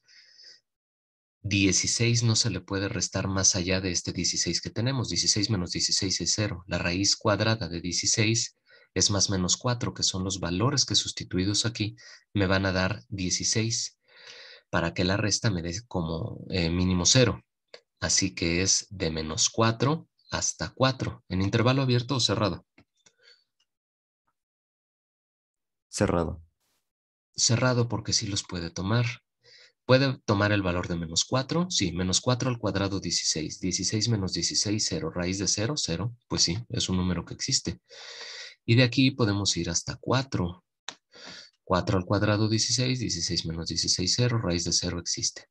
Speaker 1: 16 no se le puede restar más allá de este 16 que tenemos. 16 menos 16 es 0. La raíz cuadrada de 16 es más menos 4, que son los valores que sustituidos aquí me van a dar 16, para que la resta me dé como mínimo 0. Así que es de menos 4 hasta 4. ¿En intervalo abierto o cerrado?
Speaker 5: Cerrado.
Speaker 1: Cerrado porque sí los puede tomar. ¿Puede tomar el valor de menos 4? Sí, menos 4 al cuadrado 16. 16 menos 16, 0. Raíz de 0, 0. Pues sí, es un número que existe. Y de aquí podemos ir hasta 4. 4 al cuadrado 16, 16 menos 16, 0. Raíz de 0 existe.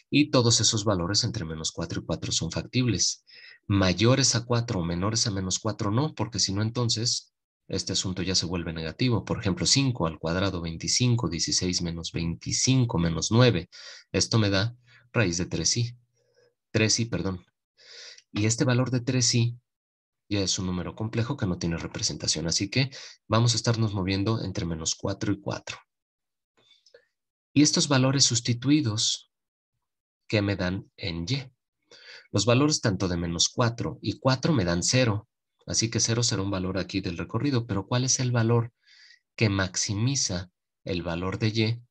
Speaker 1: Y todos esos valores entre menos 4 y 4 son factibles. Mayores a 4 o menores a menos 4 no, porque si no entonces este asunto ya se vuelve negativo. Por ejemplo, 5 al cuadrado 25, 16 menos 25 menos 9. Esto me da raíz de 3i. 3i, perdón. Y este valor de 3i ya es un número complejo que no tiene representación. Así que vamos a estarnos moviendo entre menos 4 y 4. Y estos valores sustituidos que me dan en y. Los valores tanto de menos 4 y 4 me dan 0. Así que 0 será un valor aquí del recorrido. Pero ¿cuál es el valor que maximiza el valor de y?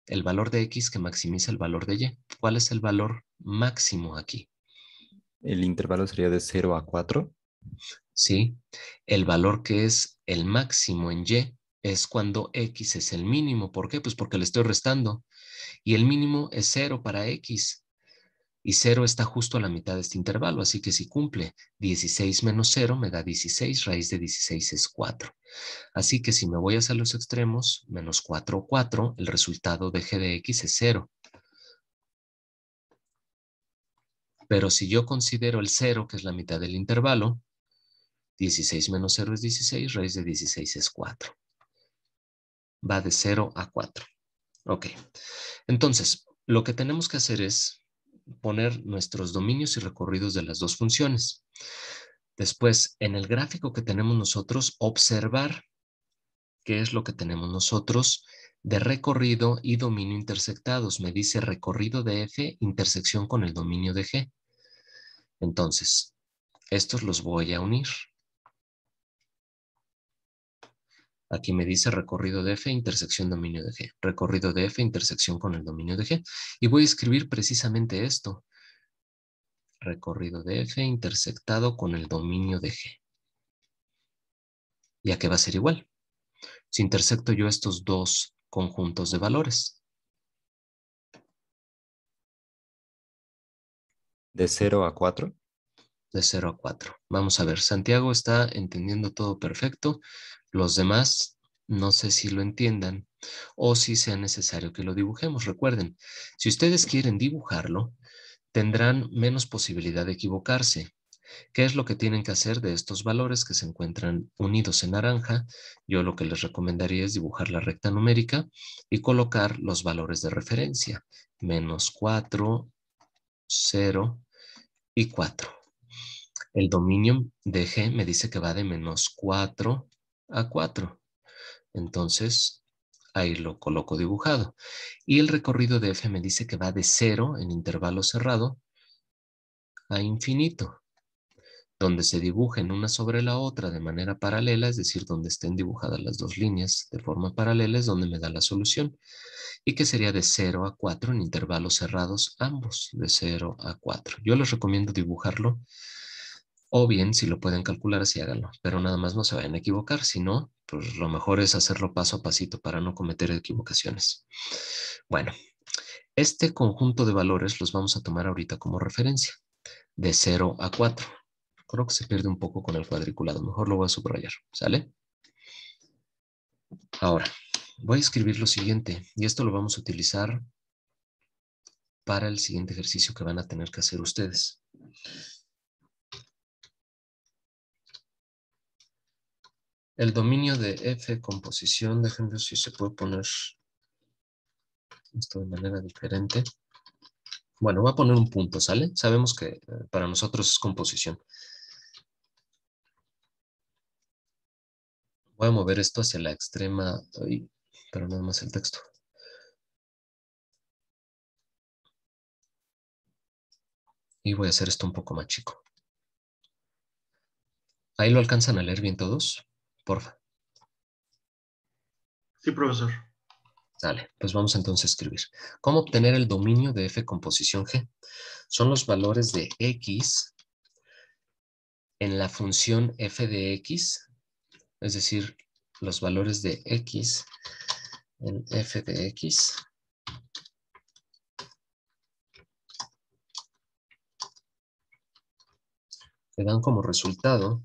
Speaker 1: El valor de x que maximiza el valor de y. ¿Cuál es el valor máximo aquí?
Speaker 5: El intervalo sería de 0 a 4.
Speaker 1: ¿Sí? El valor que es el máximo en y es cuando x es el mínimo. ¿Por qué? Pues porque le estoy restando. Y el mínimo es 0 para x. Y 0 está justo a la mitad de este intervalo, así que si cumple 16 menos 0 me da 16, raíz de 16 es 4. Así que si me voy hacia los extremos, menos 4 o 4, el resultado de g de x es 0. Pero si yo considero el 0, que es la mitad del intervalo, 16 menos 0 es 16, raíz de 16 es 4. Va de 0 a 4. Ok. Entonces, lo que tenemos que hacer es poner nuestros dominios y recorridos de las dos funciones. Después, en el gráfico que tenemos nosotros, observar qué es lo que tenemos nosotros de recorrido y dominio intersectados. Me dice recorrido de f, intersección con el dominio de g. Entonces, estos los voy a unir. Aquí me dice recorrido de f, intersección dominio de g. Recorrido de f, intersección con el dominio de g. Y voy a escribir precisamente esto. Recorrido de f intersectado con el dominio de g. Ya que va a ser igual. Si intersecto yo estos dos conjuntos de valores.
Speaker 5: ¿De 0 a 4?
Speaker 1: De 0 a 4. Vamos a ver, Santiago está entendiendo todo perfecto. Los demás no sé si lo entiendan o si sea necesario que lo dibujemos. Recuerden, si ustedes quieren dibujarlo, tendrán menos posibilidad de equivocarse. ¿Qué es lo que tienen que hacer de estos valores que se encuentran unidos en naranja? Yo lo que les recomendaría es dibujar la recta numérica y colocar los valores de referencia. Menos 4, 0 y 4. El dominio de G me dice que va de menos 4 a 4. Entonces, ahí lo coloco dibujado. Y el recorrido de F me dice que va de 0 en intervalo cerrado a infinito, donde se dibujen una sobre la otra de manera paralela, es decir, donde estén dibujadas las dos líneas de forma paralela, es donde me da la solución. Y que sería de 0 a 4 en intervalos cerrados, ambos de 0 a 4. Yo les recomiendo dibujarlo, o bien, si lo pueden calcular, así háganlo, pero nada más no se vayan a equivocar, si no, pues lo mejor es hacerlo paso a pasito para no cometer equivocaciones. Bueno, este conjunto de valores los vamos a tomar ahorita como referencia, de 0 a 4. Creo que se pierde un poco con el cuadriculado, mejor lo voy a subrayar, ¿sale? Ahora, voy a escribir lo siguiente, y esto lo vamos a utilizar para el siguiente ejercicio que van a tener que hacer ustedes. El dominio de F composición, déjenme ver si se puede poner esto de manera diferente. Bueno, voy a poner un punto, ¿sale? Sabemos que para nosotros es composición. Voy a mover esto hacia la extrema, pero nada más el texto. Y voy a hacer esto un poco más chico. ¿Ahí lo alcanzan a leer bien todos? Porfa.
Speaker 7: Sí, profesor.
Speaker 1: Dale, pues vamos entonces a escribir. ¿Cómo obtener el dominio de F composición G? Son los valores de X en la función F de X, es decir, los valores de X en F de X que dan como resultado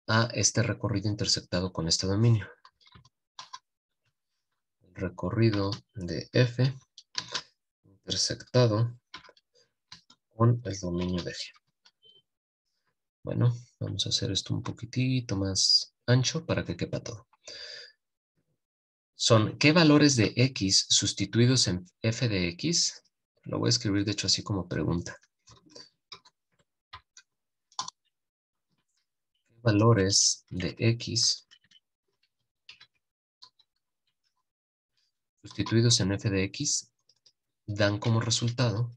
Speaker 1: a este recorrido intersectado con este dominio. El recorrido de F intersectado con el dominio de G. Bueno, vamos a hacer esto un poquitito más ancho para que quepa todo. Son, ¿qué valores de X sustituidos en F de X? Lo voy a escribir de hecho así como pregunta. ¿Qué valores de X sustituidos en F de X dan como resultado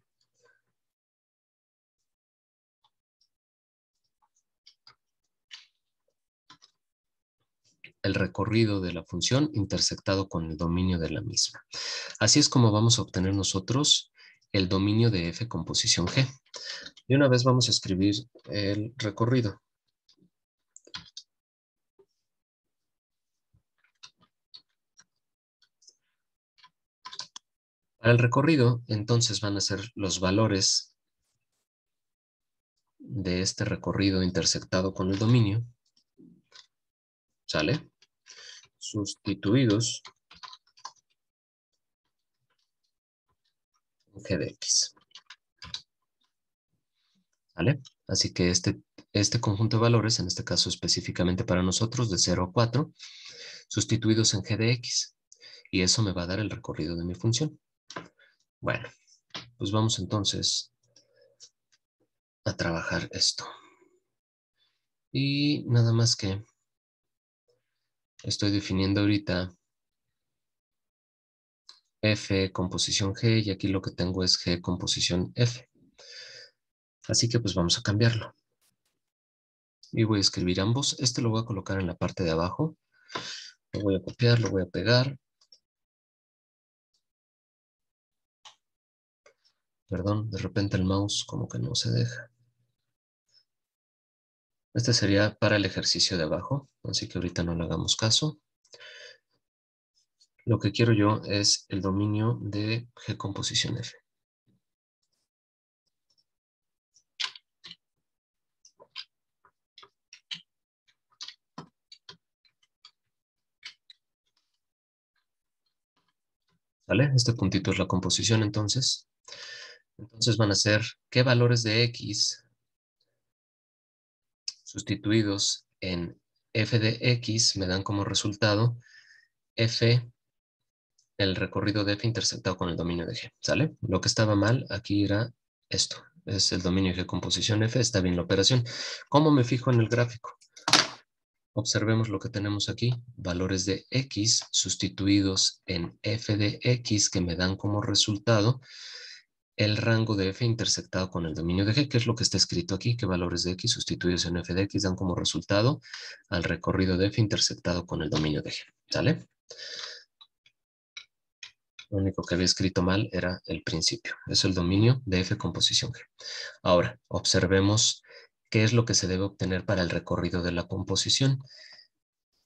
Speaker 1: el recorrido de la función intersectado con el dominio de la misma? Así es como vamos a obtener nosotros el dominio de F composición G. Y una vez vamos a escribir el recorrido. Para el recorrido, entonces van a ser los valores de este recorrido intersectado con el dominio. ¿Sale? Sustituidos en g de x. ¿Vale? Así que este conjunto de valores, en este caso específicamente para nosotros, de 0 a 4, sustituidos en g de x. Y eso me va a dar el recorrido de mi función. Bueno, pues vamos entonces a trabajar esto. Y nada más que estoy definiendo ahorita f composición g y aquí lo que tengo es g composición f. Así que pues vamos a cambiarlo. Y voy a escribir ambos. Este lo voy a colocar en la parte de abajo. Lo voy a copiar, lo voy a pegar. Perdón, de repente el mouse como que no se deja. Este sería para el ejercicio de abajo, así que ahorita no le hagamos caso. Lo que quiero yo es el dominio de G composición F. ¿Vale? Este puntito es la composición entonces. Entonces van a ser qué valores de X sustituidos en F de X me dan como resultado F, el recorrido de F intersectado con el dominio de G. ¿Sale? Lo que estaba mal aquí era esto. Es el dominio de G composición F. Está bien la operación. ¿Cómo me fijo en el gráfico? Observemos lo que tenemos aquí. Valores de X sustituidos en F de X que me dan como resultado el rango de F intersectado con el dominio de G, que es lo que está escrito aquí, que valores de X sustituidos en F de X dan como resultado al recorrido de F intersectado con el dominio de G. ¿Sale? Lo único que había escrito mal era el principio. Es el dominio de F composición G. Ahora, observemos qué es lo que se debe obtener para el recorrido de la composición.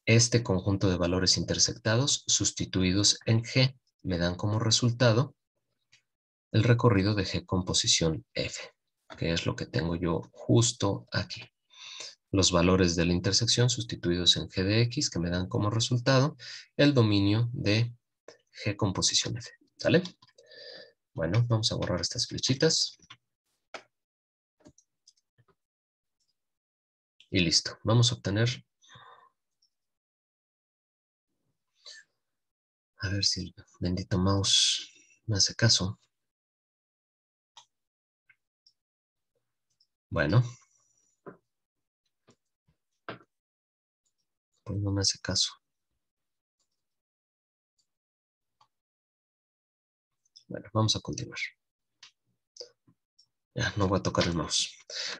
Speaker 1: Este conjunto de valores intersectados sustituidos en G me dan como resultado el recorrido de G composición F, que es lo que tengo yo justo aquí. Los valores de la intersección sustituidos en G de X que me dan como resultado el dominio de G composición F. ¿Sale? Bueno, vamos a borrar estas flechitas. Y listo. Vamos a obtener... A ver si el bendito mouse me hace caso. Bueno. Pues no me hace caso. Bueno, vamos a continuar. Ya, no voy a tocar el mouse.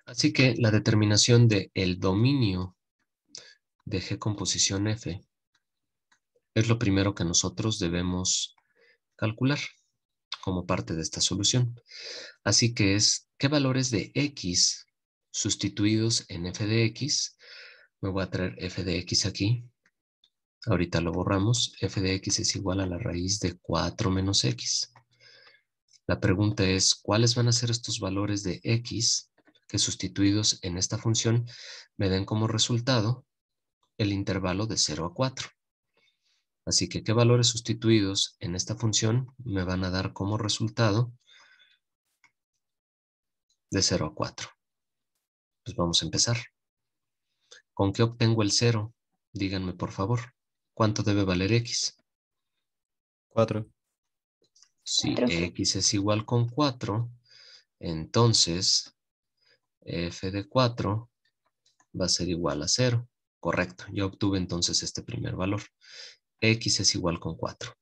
Speaker 1: Así que la determinación de el dominio de G composición F es lo primero que nosotros debemos calcular como parte de esta solución. Así que es, ¿qué valores de X sustituidos en F de X? Me voy a traer F de X aquí. Ahorita lo borramos. F de X es igual a la raíz de 4 menos X. La pregunta es, ¿cuáles van a ser estos valores de X que sustituidos en esta función me den como resultado el intervalo de 0 a 4? Así que, ¿qué valores sustituidos en esta función me van a dar como resultado de 0 a 4? Pues vamos a empezar. ¿Con qué obtengo el 0? Díganme, por favor. ¿Cuánto debe valer X?
Speaker 5: 4.
Speaker 1: Si
Speaker 6: 4.
Speaker 1: X es igual con 4, entonces F de 4 va a ser igual a 0. Correcto, ya obtuve entonces este primer valor. X es igual con 4.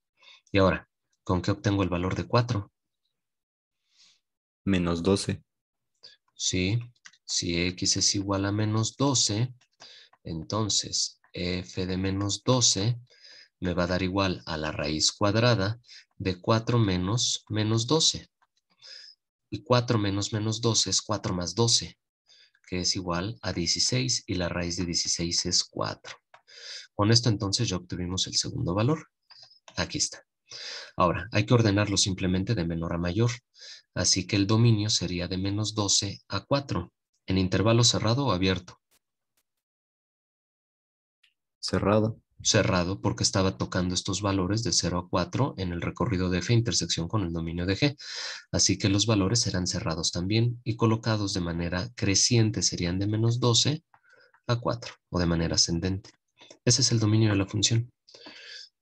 Speaker 1: Y ahora, ¿con qué obtengo el valor de 4?
Speaker 5: Menos 12.
Speaker 1: Sí, si X es igual a menos 12, entonces F de menos 12 me va a dar igual a la raíz cuadrada de 4 menos 12. Y 4 menos menos 12 es 4 más 12, que es igual a 16, y la raíz de 16 es 4. Con esto entonces ya obtuvimos el segundo valor. Aquí está. Ahora, hay que ordenarlo simplemente de menor a mayor. Así que el dominio sería de menos 12 a 4. ¿En intervalo cerrado o abierto?
Speaker 5: Cerrado.
Speaker 1: Cerrado, porque estaba tocando estos valores de 0 a 4 en el recorrido de F intersección con el dominio de G. Así que los valores serán cerrados también y colocados de manera creciente serían de menos 12 a 4 o de manera ascendente. Ese es el dominio de la función.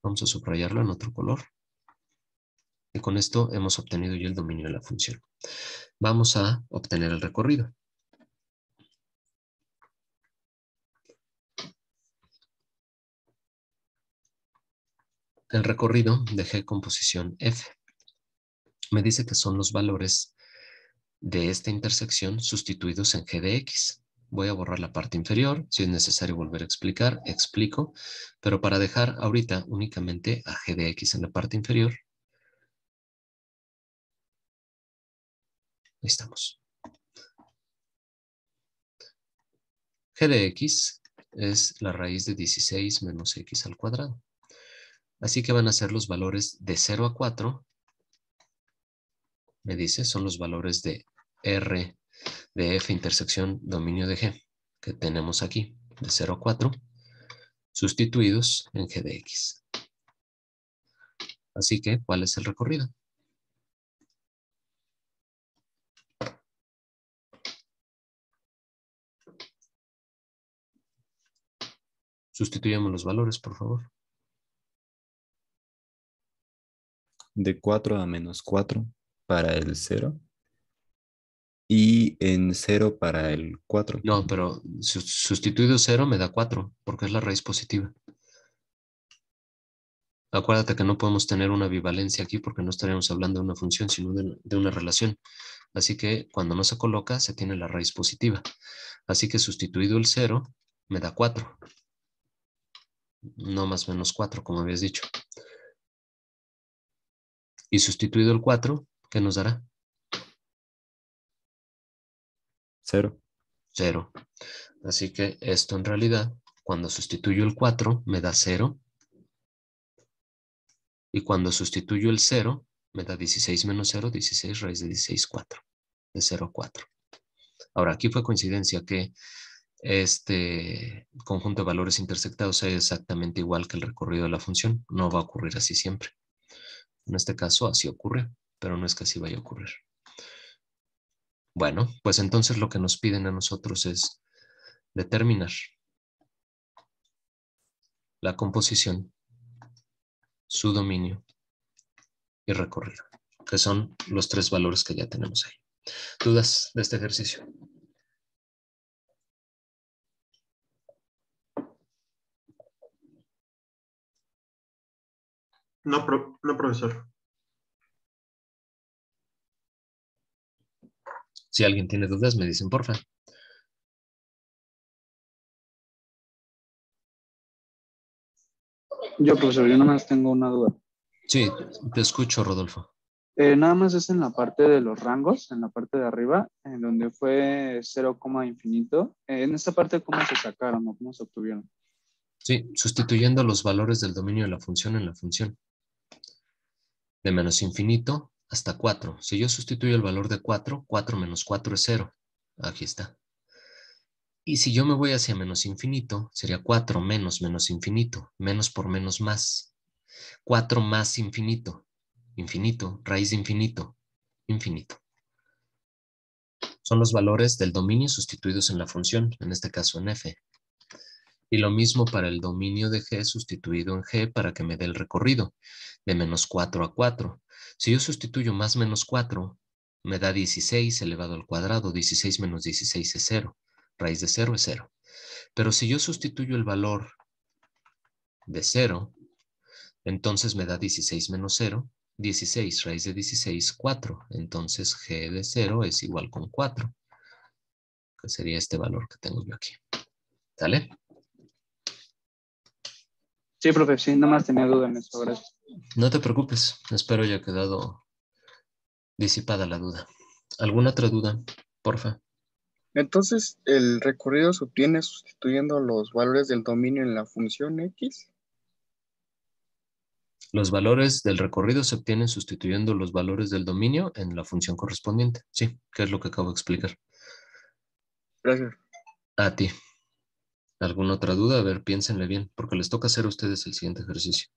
Speaker 1: Vamos a subrayarlo en otro color. Y con esto hemos obtenido ya el dominio de la función. Vamos a obtener el recorrido. El recorrido de G con posición F. Me dice que son los valores de esta intersección sustituidos en G de X. Voy a borrar la parte inferior. Si es necesario volver a explicar, explico. Pero para dejar ahorita únicamente a G de X en la parte inferior. Ahí estamos. G de X es la raíz de 16 menos X al cuadrado. Así que van a ser los valores de 0 a 4. Me dice, son los valores de R de F intersección dominio de G que tenemos aquí, de 0 a 4, sustituidos en G de X. Así que, ¿cuál es el recorrido? Sustituyamos los valores, por favor.
Speaker 5: De 4 a menos 4 para el 0. Y en 0 para el 4.
Speaker 1: No, pero sustituido 0 me da 4, porque es la raíz positiva. Acuérdate que no podemos tener una bivalencia aquí porque no estaríamos hablando de una función, sino de una relación. Así que cuando no se coloca, se tiene la raíz positiva. Así que sustituido el 0, me da 4. No más menos 4, como habías dicho. Y sustituido el 4, ¿qué nos dará?
Speaker 5: 0.
Speaker 1: 0. Así que esto en realidad, cuando sustituyo el 4, me da 0. Y cuando sustituyo el 0, me da 16 menos 0, 16 raíz de 16, 4. De 0 a 4. Ahora, aquí fue coincidencia que este conjunto de valores intersectados sea exactamente igual que el recorrido de la función. No va a ocurrir así siempre. En este caso, así ocurre, pero no es que así vaya a ocurrir. Bueno, pues entonces lo que nos piden a nosotros es determinar la composición, su dominio y recorrido, que son los 3 valores que ya tenemos ahí. ¿Dudas de este ejercicio?
Speaker 7: No, profesor.
Speaker 1: Si alguien tiene dudas, me dicen porfa.
Speaker 3: Yo, profesor, yo nada más tengo una duda.
Speaker 1: Sí, te escucho, Rodolfo.
Speaker 3: Nada más es en la parte de los rangos, en la parte de arriba, en donde fue 0, infinito. En esta parte, ¿cómo se sacaron o cómo se obtuvieron?
Speaker 1: Sí, sustituyendo los valores del dominio de la función en la función. De menos infinito hasta 4. Si yo sustituyo el valor de 4, 4 menos 4 es 0. Aquí está. Y si yo me voy hacia menos infinito, sería 4 menos menos infinito. Menos por menos más. 4 más infinito. Infinito, raíz de infinito. Infinito. Son los valores del dominio sustituidos en la función, en este caso en F. Y lo mismo para el dominio de G sustituido en G para que me dé el recorrido, de menos 4 a 4. Si yo sustituyo más menos 4, me da 16 elevado al cuadrado. 16 menos 16 es 0. Raíz de 0 es 0. Pero si yo sustituyo el valor de 0, entonces me da 16 menos 0. 16, raíz de 16, 4. Entonces G de 0 es igual con 4. Que sería este valor que tengo yo aquí. ¿Sale?
Speaker 3: Sí, profe, sí, nada más tenía duda en eso, gracias.
Speaker 1: No te preocupes, espero haya quedado disipada la duda. ¿Alguna otra duda? Porfa.
Speaker 8: Entonces, ¿el recorrido se obtiene sustituyendo los valores del dominio en la función X?
Speaker 1: Los valores del recorrido se obtienen sustituyendo los valores del dominio en la función correspondiente. Sí, que es lo que acabo de explicar.
Speaker 8: Gracias.
Speaker 1: A ti. ¿Alguna otra duda? A ver, piénsenle bien, porque les toca hacer a ustedes el siguiente ejercicio.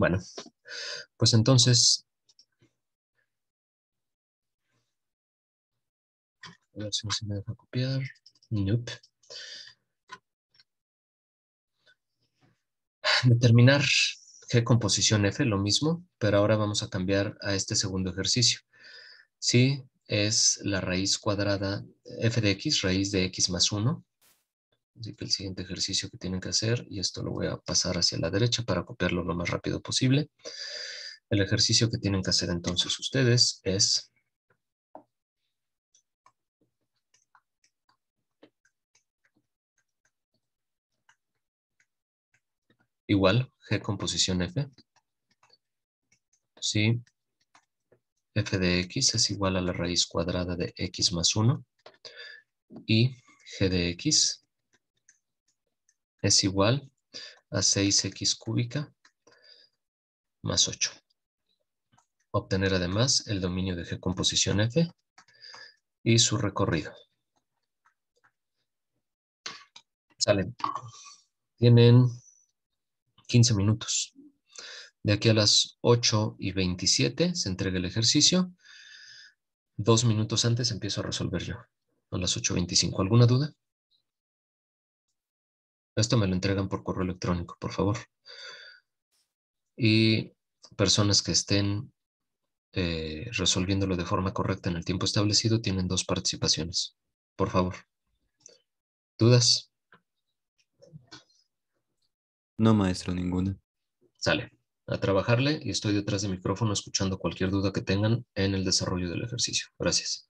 Speaker 1: Bueno, pues entonces, a ver si no se me deja copiar. Nope. Determinar G composición F, lo mismo, pero ahora vamos a cambiar a este segundo ejercicio. Si es la raíz cuadrada f de x, raíz de x más 1. Así que el siguiente ejercicio que tienen que hacer, y esto lo voy a pasar hacia la derecha para copiarlo lo más rápido posible. El ejercicio que tienen que hacer entonces ustedes es igual G composición F. Si f de x es igual a la raíz cuadrada de x más 1 y g de x es igual a 6x cúbica más 8. Obtener además el dominio de G composición F y su recorrido. Salen. Tienen 15 minutos. De aquí a las 8:27 se entrega el ejercicio. 2 minutos antes empiezo a resolver yo. A las 8:25. ¿Alguna duda? Esto me lo entregan por correo electrónico, por favor. Y personas que estén resolviéndolo de forma correcta en el tiempo establecido tienen 2 participaciones. Por favor. ¿Dudas?
Speaker 5: No, maestro, ninguna.
Speaker 1: Sale. A trabajarle y estoy detrás del micrófono escuchando cualquier duda que tengan en el desarrollo del ejercicio. Gracias.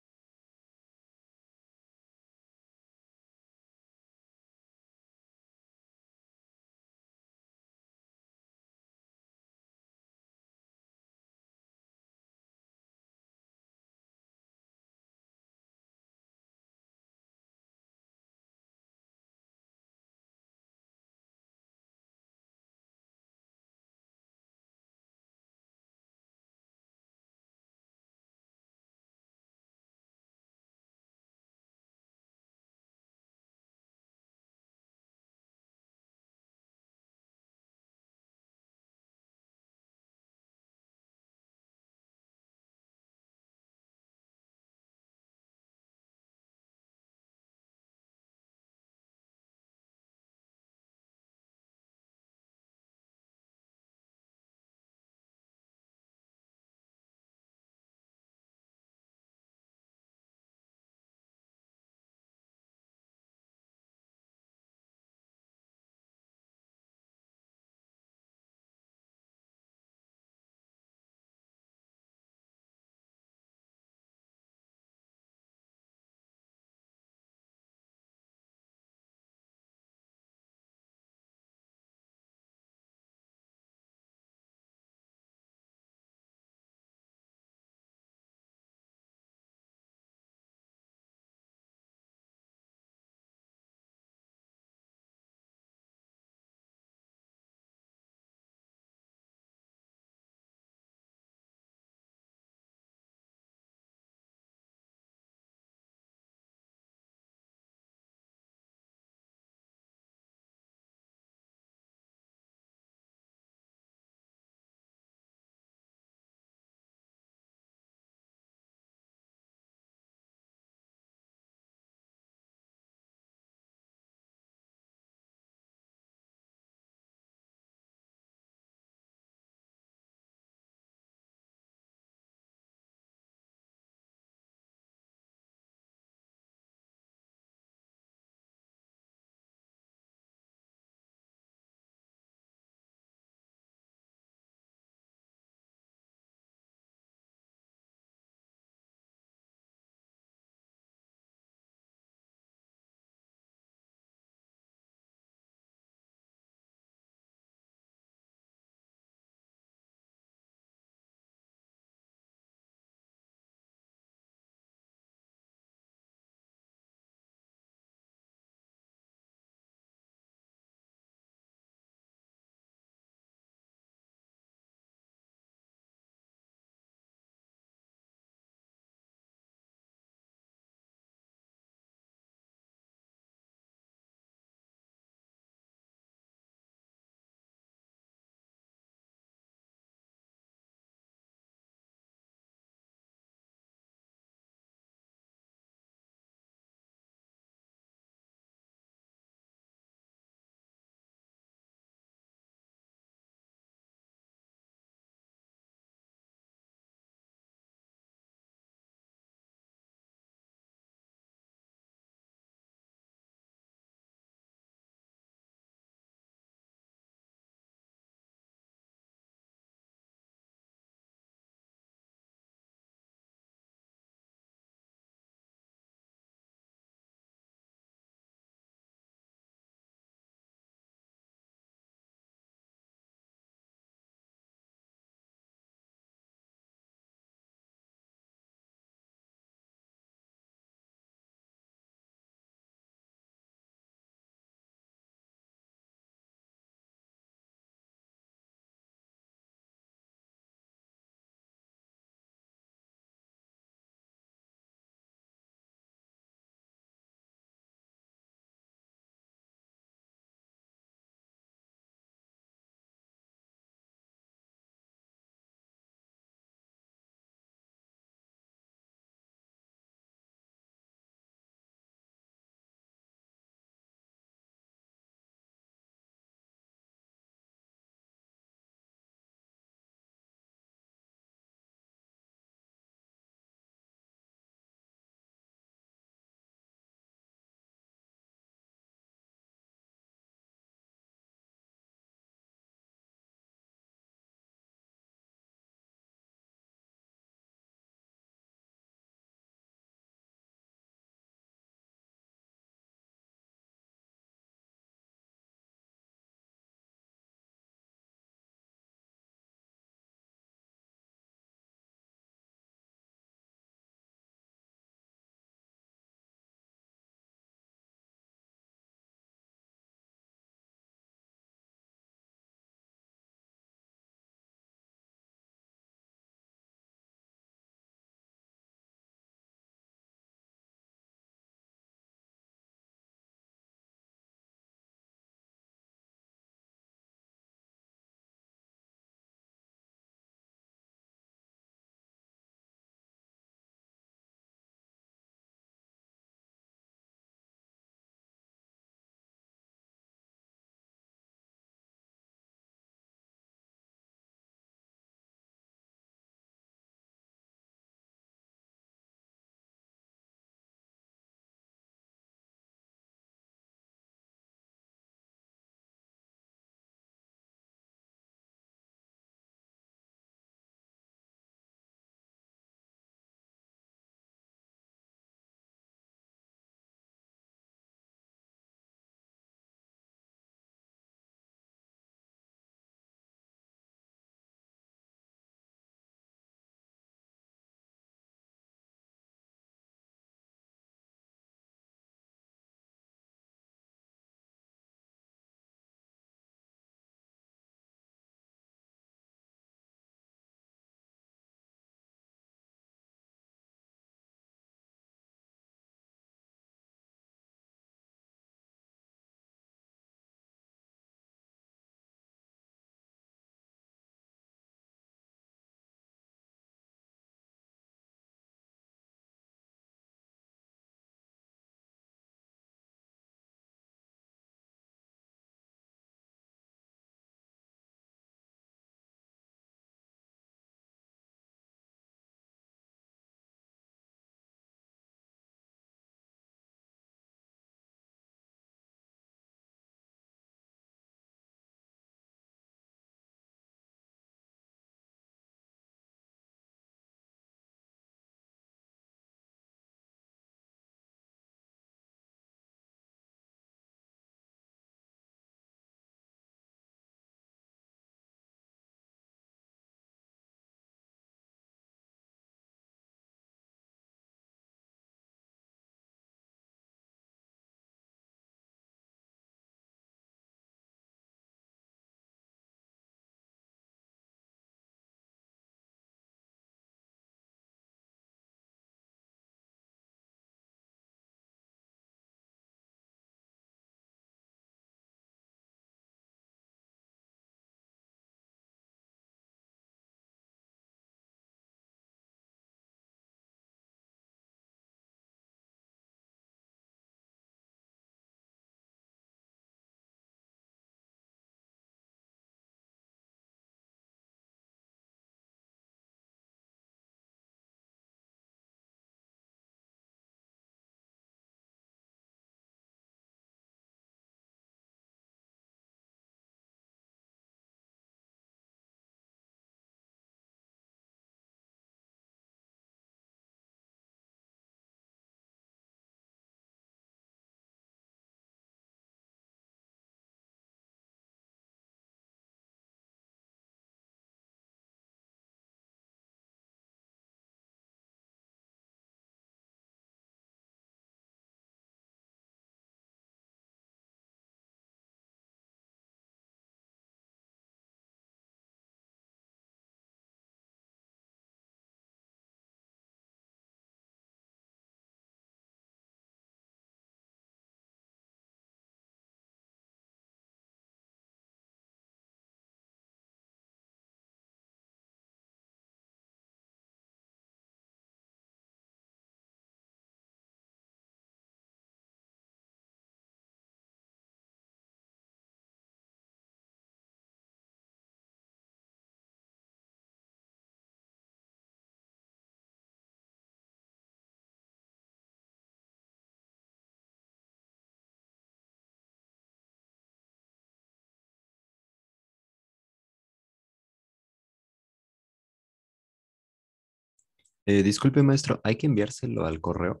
Speaker 5: Disculpe, maestro, ¿hay que enviárselo al correo?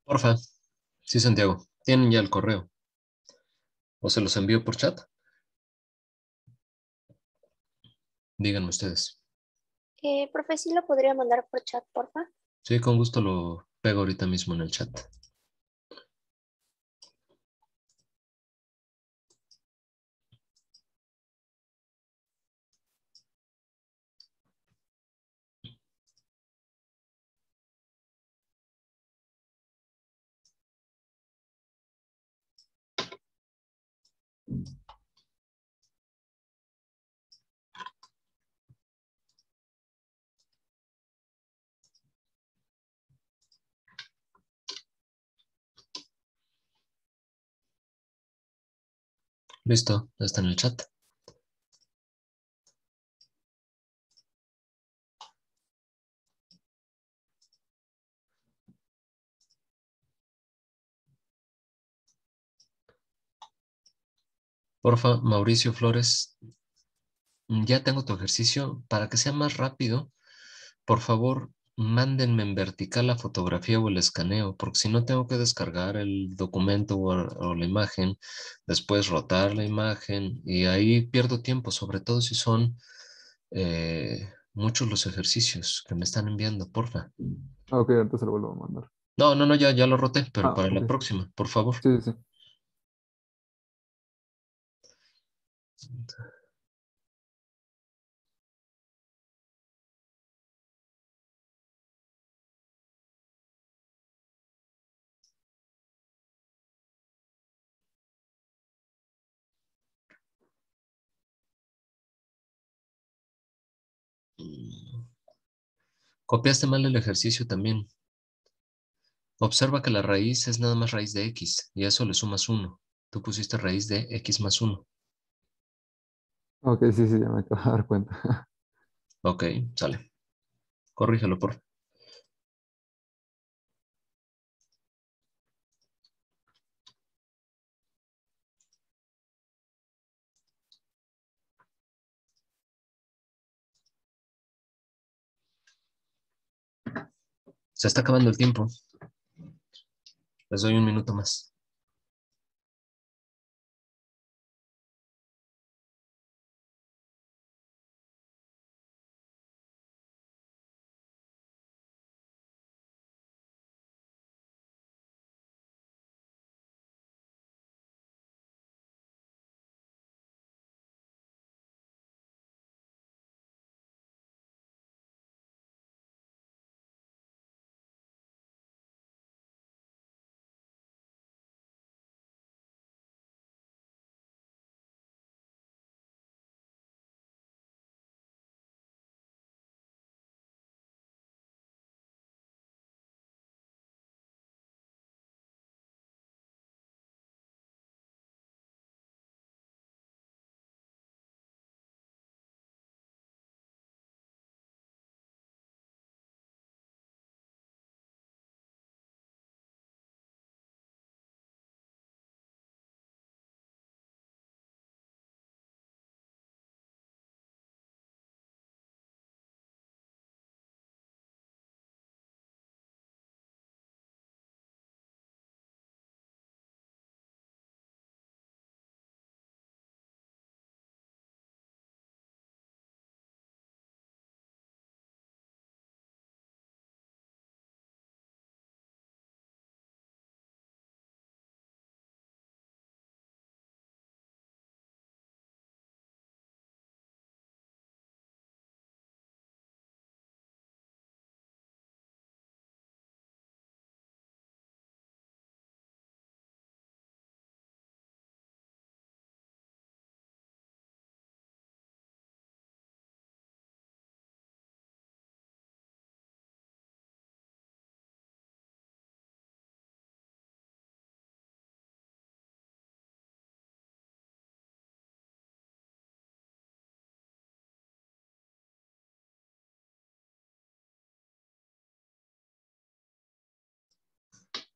Speaker 1: Porfa. Sí, Santiago. Tienen ya el correo. ¿O se los envío por chat? Díganme ustedes.
Speaker 9: Profe, ¿sí lo podría mandar por chat, porfa?
Speaker 1: Sí, con gusto lo pego ahorita mismo en el chat. Listo, ya está en el chat. Porfa, Mauricio Flores, ya tengo tu ejercicio. Para que sea más rápido, por favor, mándenme en vertical la fotografía o el escaneo, porque si no tengo que descargar el documento o la imagen, después rotar la imagen y ahí pierdo tiempo, sobre todo si son muchos los ejercicios que me están enviando, porfa.
Speaker 10: Ah, ok, ahorita se lo vuelvo a mandar.
Speaker 1: No, no, no, ya lo roté, pero
Speaker 10: Ah,
Speaker 1: para la
Speaker 10: ok.
Speaker 1: próxima, por favor.
Speaker 10: Sí, sí, sí.
Speaker 1: Copiaste mal el ejercicio también. Observa que la raíz es nada más raíz de x y a eso le sumas 1. Tú pusiste raíz de x más 1.
Speaker 10: Ok, sí, sí, ya me acabo de dar cuenta.
Speaker 1: Ok, sale. Corrígelo, por favor. Se está acabando el tiempo. Les doy un minuto más.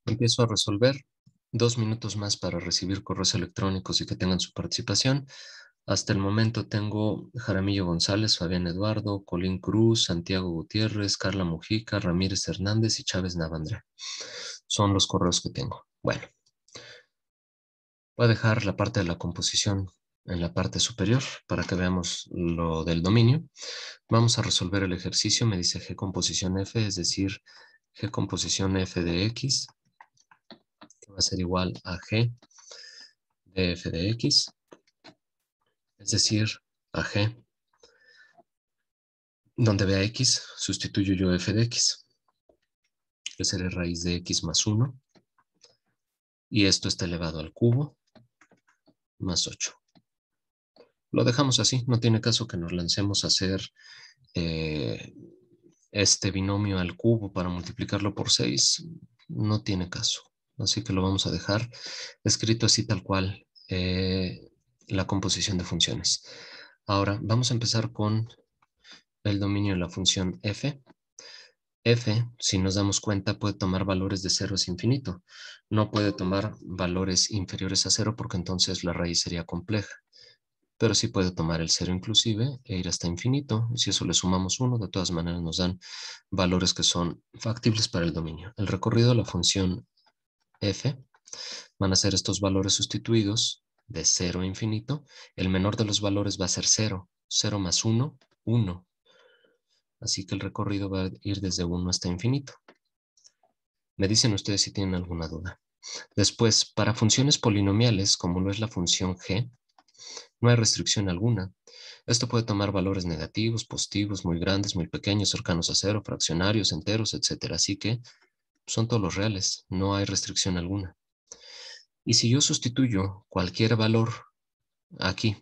Speaker 1: Empiezo a resolver. 2 minutos más para recibir correos electrónicos y que tengan su participación. Hasta el momento tengo Jaramillo González, Fabián Eduardo, Colín Cruz, Santiago Gutiérrez, Carla Mujica, Ramírez Hernández y Chávez Navandré. Son los correos que tengo. Bueno, voy a dejar la parte de la composición en la parte superior para que veamos lo del dominio. Vamos a resolver el ejercicio. Me dice G composición F, es decir, G composición F de X, que va a ser igual a G de F de X, es decir, a G, donde vea X, sustituyo yo F de X, que será raíz de X más 1, y esto está elevado al cubo, más 8. Lo dejamos así, no tiene caso que nos lancemos a hacer este binomio al cubo para multiplicarlo por 6, no tiene caso. Así que lo vamos a dejar escrito así tal cual, la composición de funciones. Ahora vamos a empezar con el dominio de la función f. F, si nos damos cuenta, puede tomar valores de 0 a infinito. No puede tomar valores inferiores a 0 porque entonces la raíz sería compleja. Pero sí puede tomar el 0 inclusive e ir hasta infinito. Y si eso le sumamos 1, de todas maneras nos dan valores que son factibles para el dominio. El recorrido de la función f van a ser estos valores sustituidos de 0 a infinito. El menor de los valores va a ser 0. 0 más 1, 1. Así que el recorrido va a ir desde 1 hasta infinito. Me dicen ustedes si tienen alguna duda. Después, para funciones polinomiales, como lo es la función g, no hay restricción alguna. Esto puede tomar valores negativos, positivos, muy grandes, muy pequeños, cercanos a 0, fraccionarios, enteros, etc. Así que son todos los reales, no hay restricción alguna. Y si yo sustituyo cualquier valor aquí,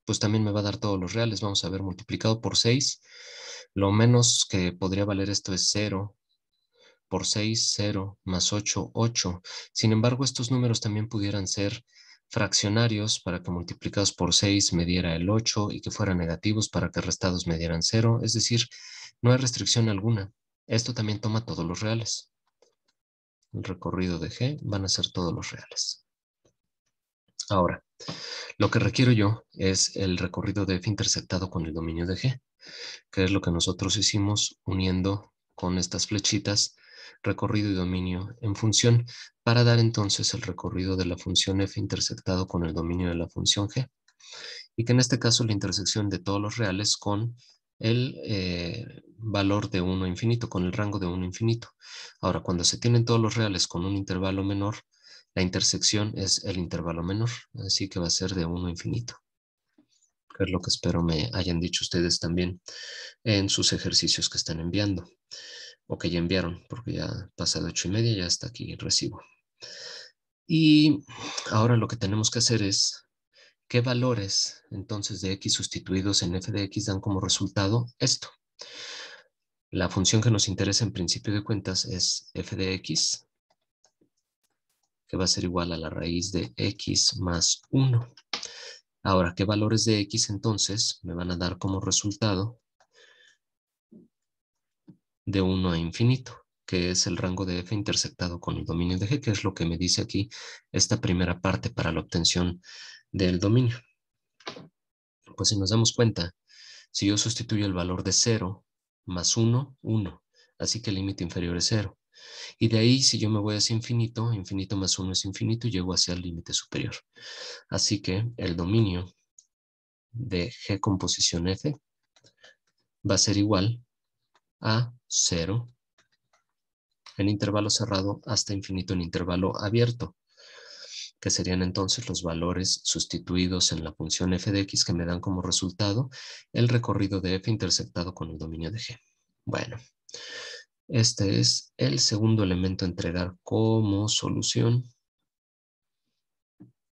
Speaker 1: pues también me va a dar todos los reales. Vamos a ver, multiplicado por 6, lo menos que podría valer esto es 0. Por 6, 0, más 8, 8. Sin embargo, estos números también pudieran ser fraccionarios para que multiplicados por 6 me diera el 8 y que fueran negativos para que restados me dieran 0. Es decir, no hay restricción alguna. Esto también toma todos los reales. El recorrido de G van a ser todos los reales. Ahora, lo que requiero yo es el recorrido de F intersectado con el dominio de G, que es lo que nosotros hicimos uniendo con estas flechitas recorrido y dominio en función para dar entonces el recorrido de la función f intersectado con el dominio de la función g. Y que en este caso la intersección de todos los reales con el valor de 1 a infinito, con el rango de 1 a infinito. Ahora, cuando se tienen todos los reales con un intervalo menor, la intersección es el intervalo menor, así que va a ser de 1 a infinito. Que es lo que espero me hayan dicho ustedes también en sus ejercicios que están enviando. O que ya enviaron, porque ya pasado 8:30 ya está aquí el recibo. Y ahora lo que tenemos que hacer es, ¿qué valores entonces de x sustituidos en f de x dan como resultado esto? La función que nos interesa en principio de cuentas es f de x, que va a ser igual a la raíz de x más 1. Ahora, ¿qué valores de x entonces me van a dar como resultado de 1 a infinito, que es el rango de f intersectado con el dominio de g, que es lo que me dice aquí esta primera parte para la obtención del dominio? Pues si nos damos cuenta, si yo sustituyo el valor de 0 más 1, 1, así que el límite inferior es 0. Y de ahí, si yo me voy hacia infinito, infinito más 1 es infinito, y llego hacia el límite superior. Así que el dominio de g composición f va a ser igual a 0 en intervalo cerrado hasta infinito en intervalo abierto, que serían entonces los valores sustituidos en la función f de x que me dan como resultado el recorrido de f intersectado con el dominio de g. Bueno, este es el segundo elemento a entregar como solución.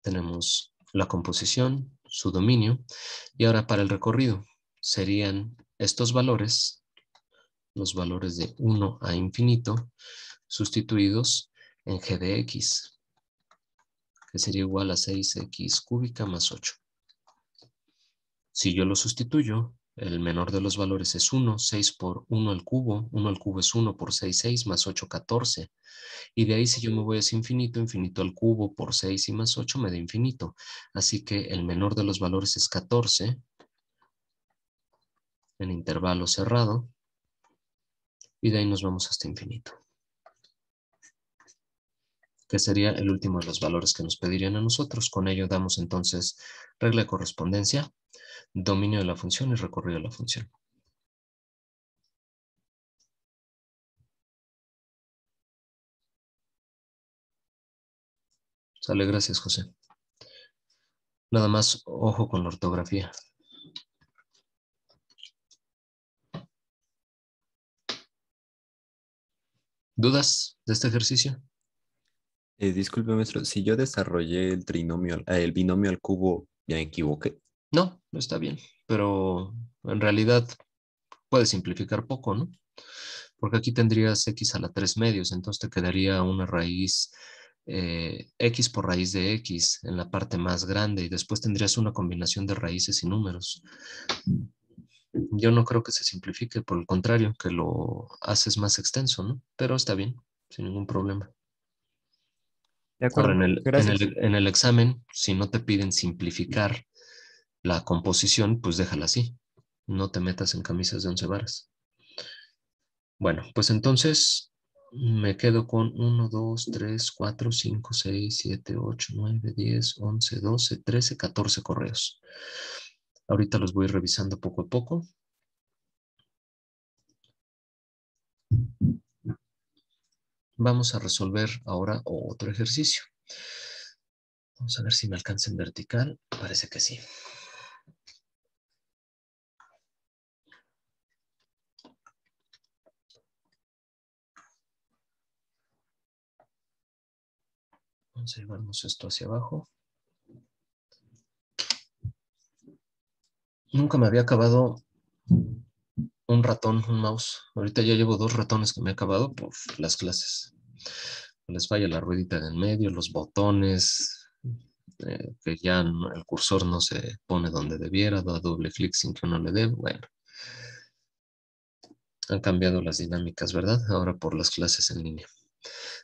Speaker 1: Tenemos la composición, su dominio, y ahora para el recorrido serían estos valores, los valores de 1 a infinito, sustituidos en g de x, que sería igual a 6x cúbica más 8. Si yo lo sustituyo, el menor de los valores es 1, 6 por 1 al cubo es 1 por 6, 6 más 8, 14. Y de ahí si yo me voy hacia infinito, infinito al cubo por 6 y más 8 me da infinito. Así que el menor de los valores es 14 en intervalo cerrado. Y de ahí nos vamos hasta infinito, que sería el último de los valores que nos pedirían a nosotros. Con ello damos entonces regla de correspondencia, dominio de la función y recorrido de la función. Sale, gracias, José. Nada más, ojo con la ortografía. ¿Dudas de este ejercicio?
Speaker 5: Disculpe, maestro, si yo desarrollé el binomio al cubo, ¿ya me equivoqué?
Speaker 1: No, está bien, pero en realidad puedes simplificar poco, ¿no? Porque aquí tendrías x a la 3 medios, entonces te quedaría una raíz x por raíz de x en la parte más grande y después tendrías una combinación de raíces y números. Yo no creo que se simplifique, por el contrario, que lo haces más extenso, ¿no? Pero está bien, sin ningún problema.
Speaker 5: De
Speaker 1: Ahora,
Speaker 5: acuerdo, gracias.
Speaker 1: en el examen, si no te piden simplificar la composición, pues déjala así. No te metas en camisas de 11 varas. Bueno, pues entonces me quedo con 1, 2, 3, 4, 5, 6, 7, 8, 9, 10, 11, 12, 13, 14 correos. Ahorita los voy revisando poco a poco. Vamos a resolver ahora otro ejercicio. Vamos a ver si me alcanza en vertical. Parece que sí. Vamos a llevarnos esto hacia abajo. Nunca me había acabado un ratón, un mouse. Ahorita ya llevo 2 ratones que me he acabado por las clases. Les falla la ruedita del medio, los botones, que ya el cursor no se pone donde debiera, da doble clic sin que uno le dé. Bueno, han cambiado las dinámicas, ¿verdad? Ahora por las clases en línea.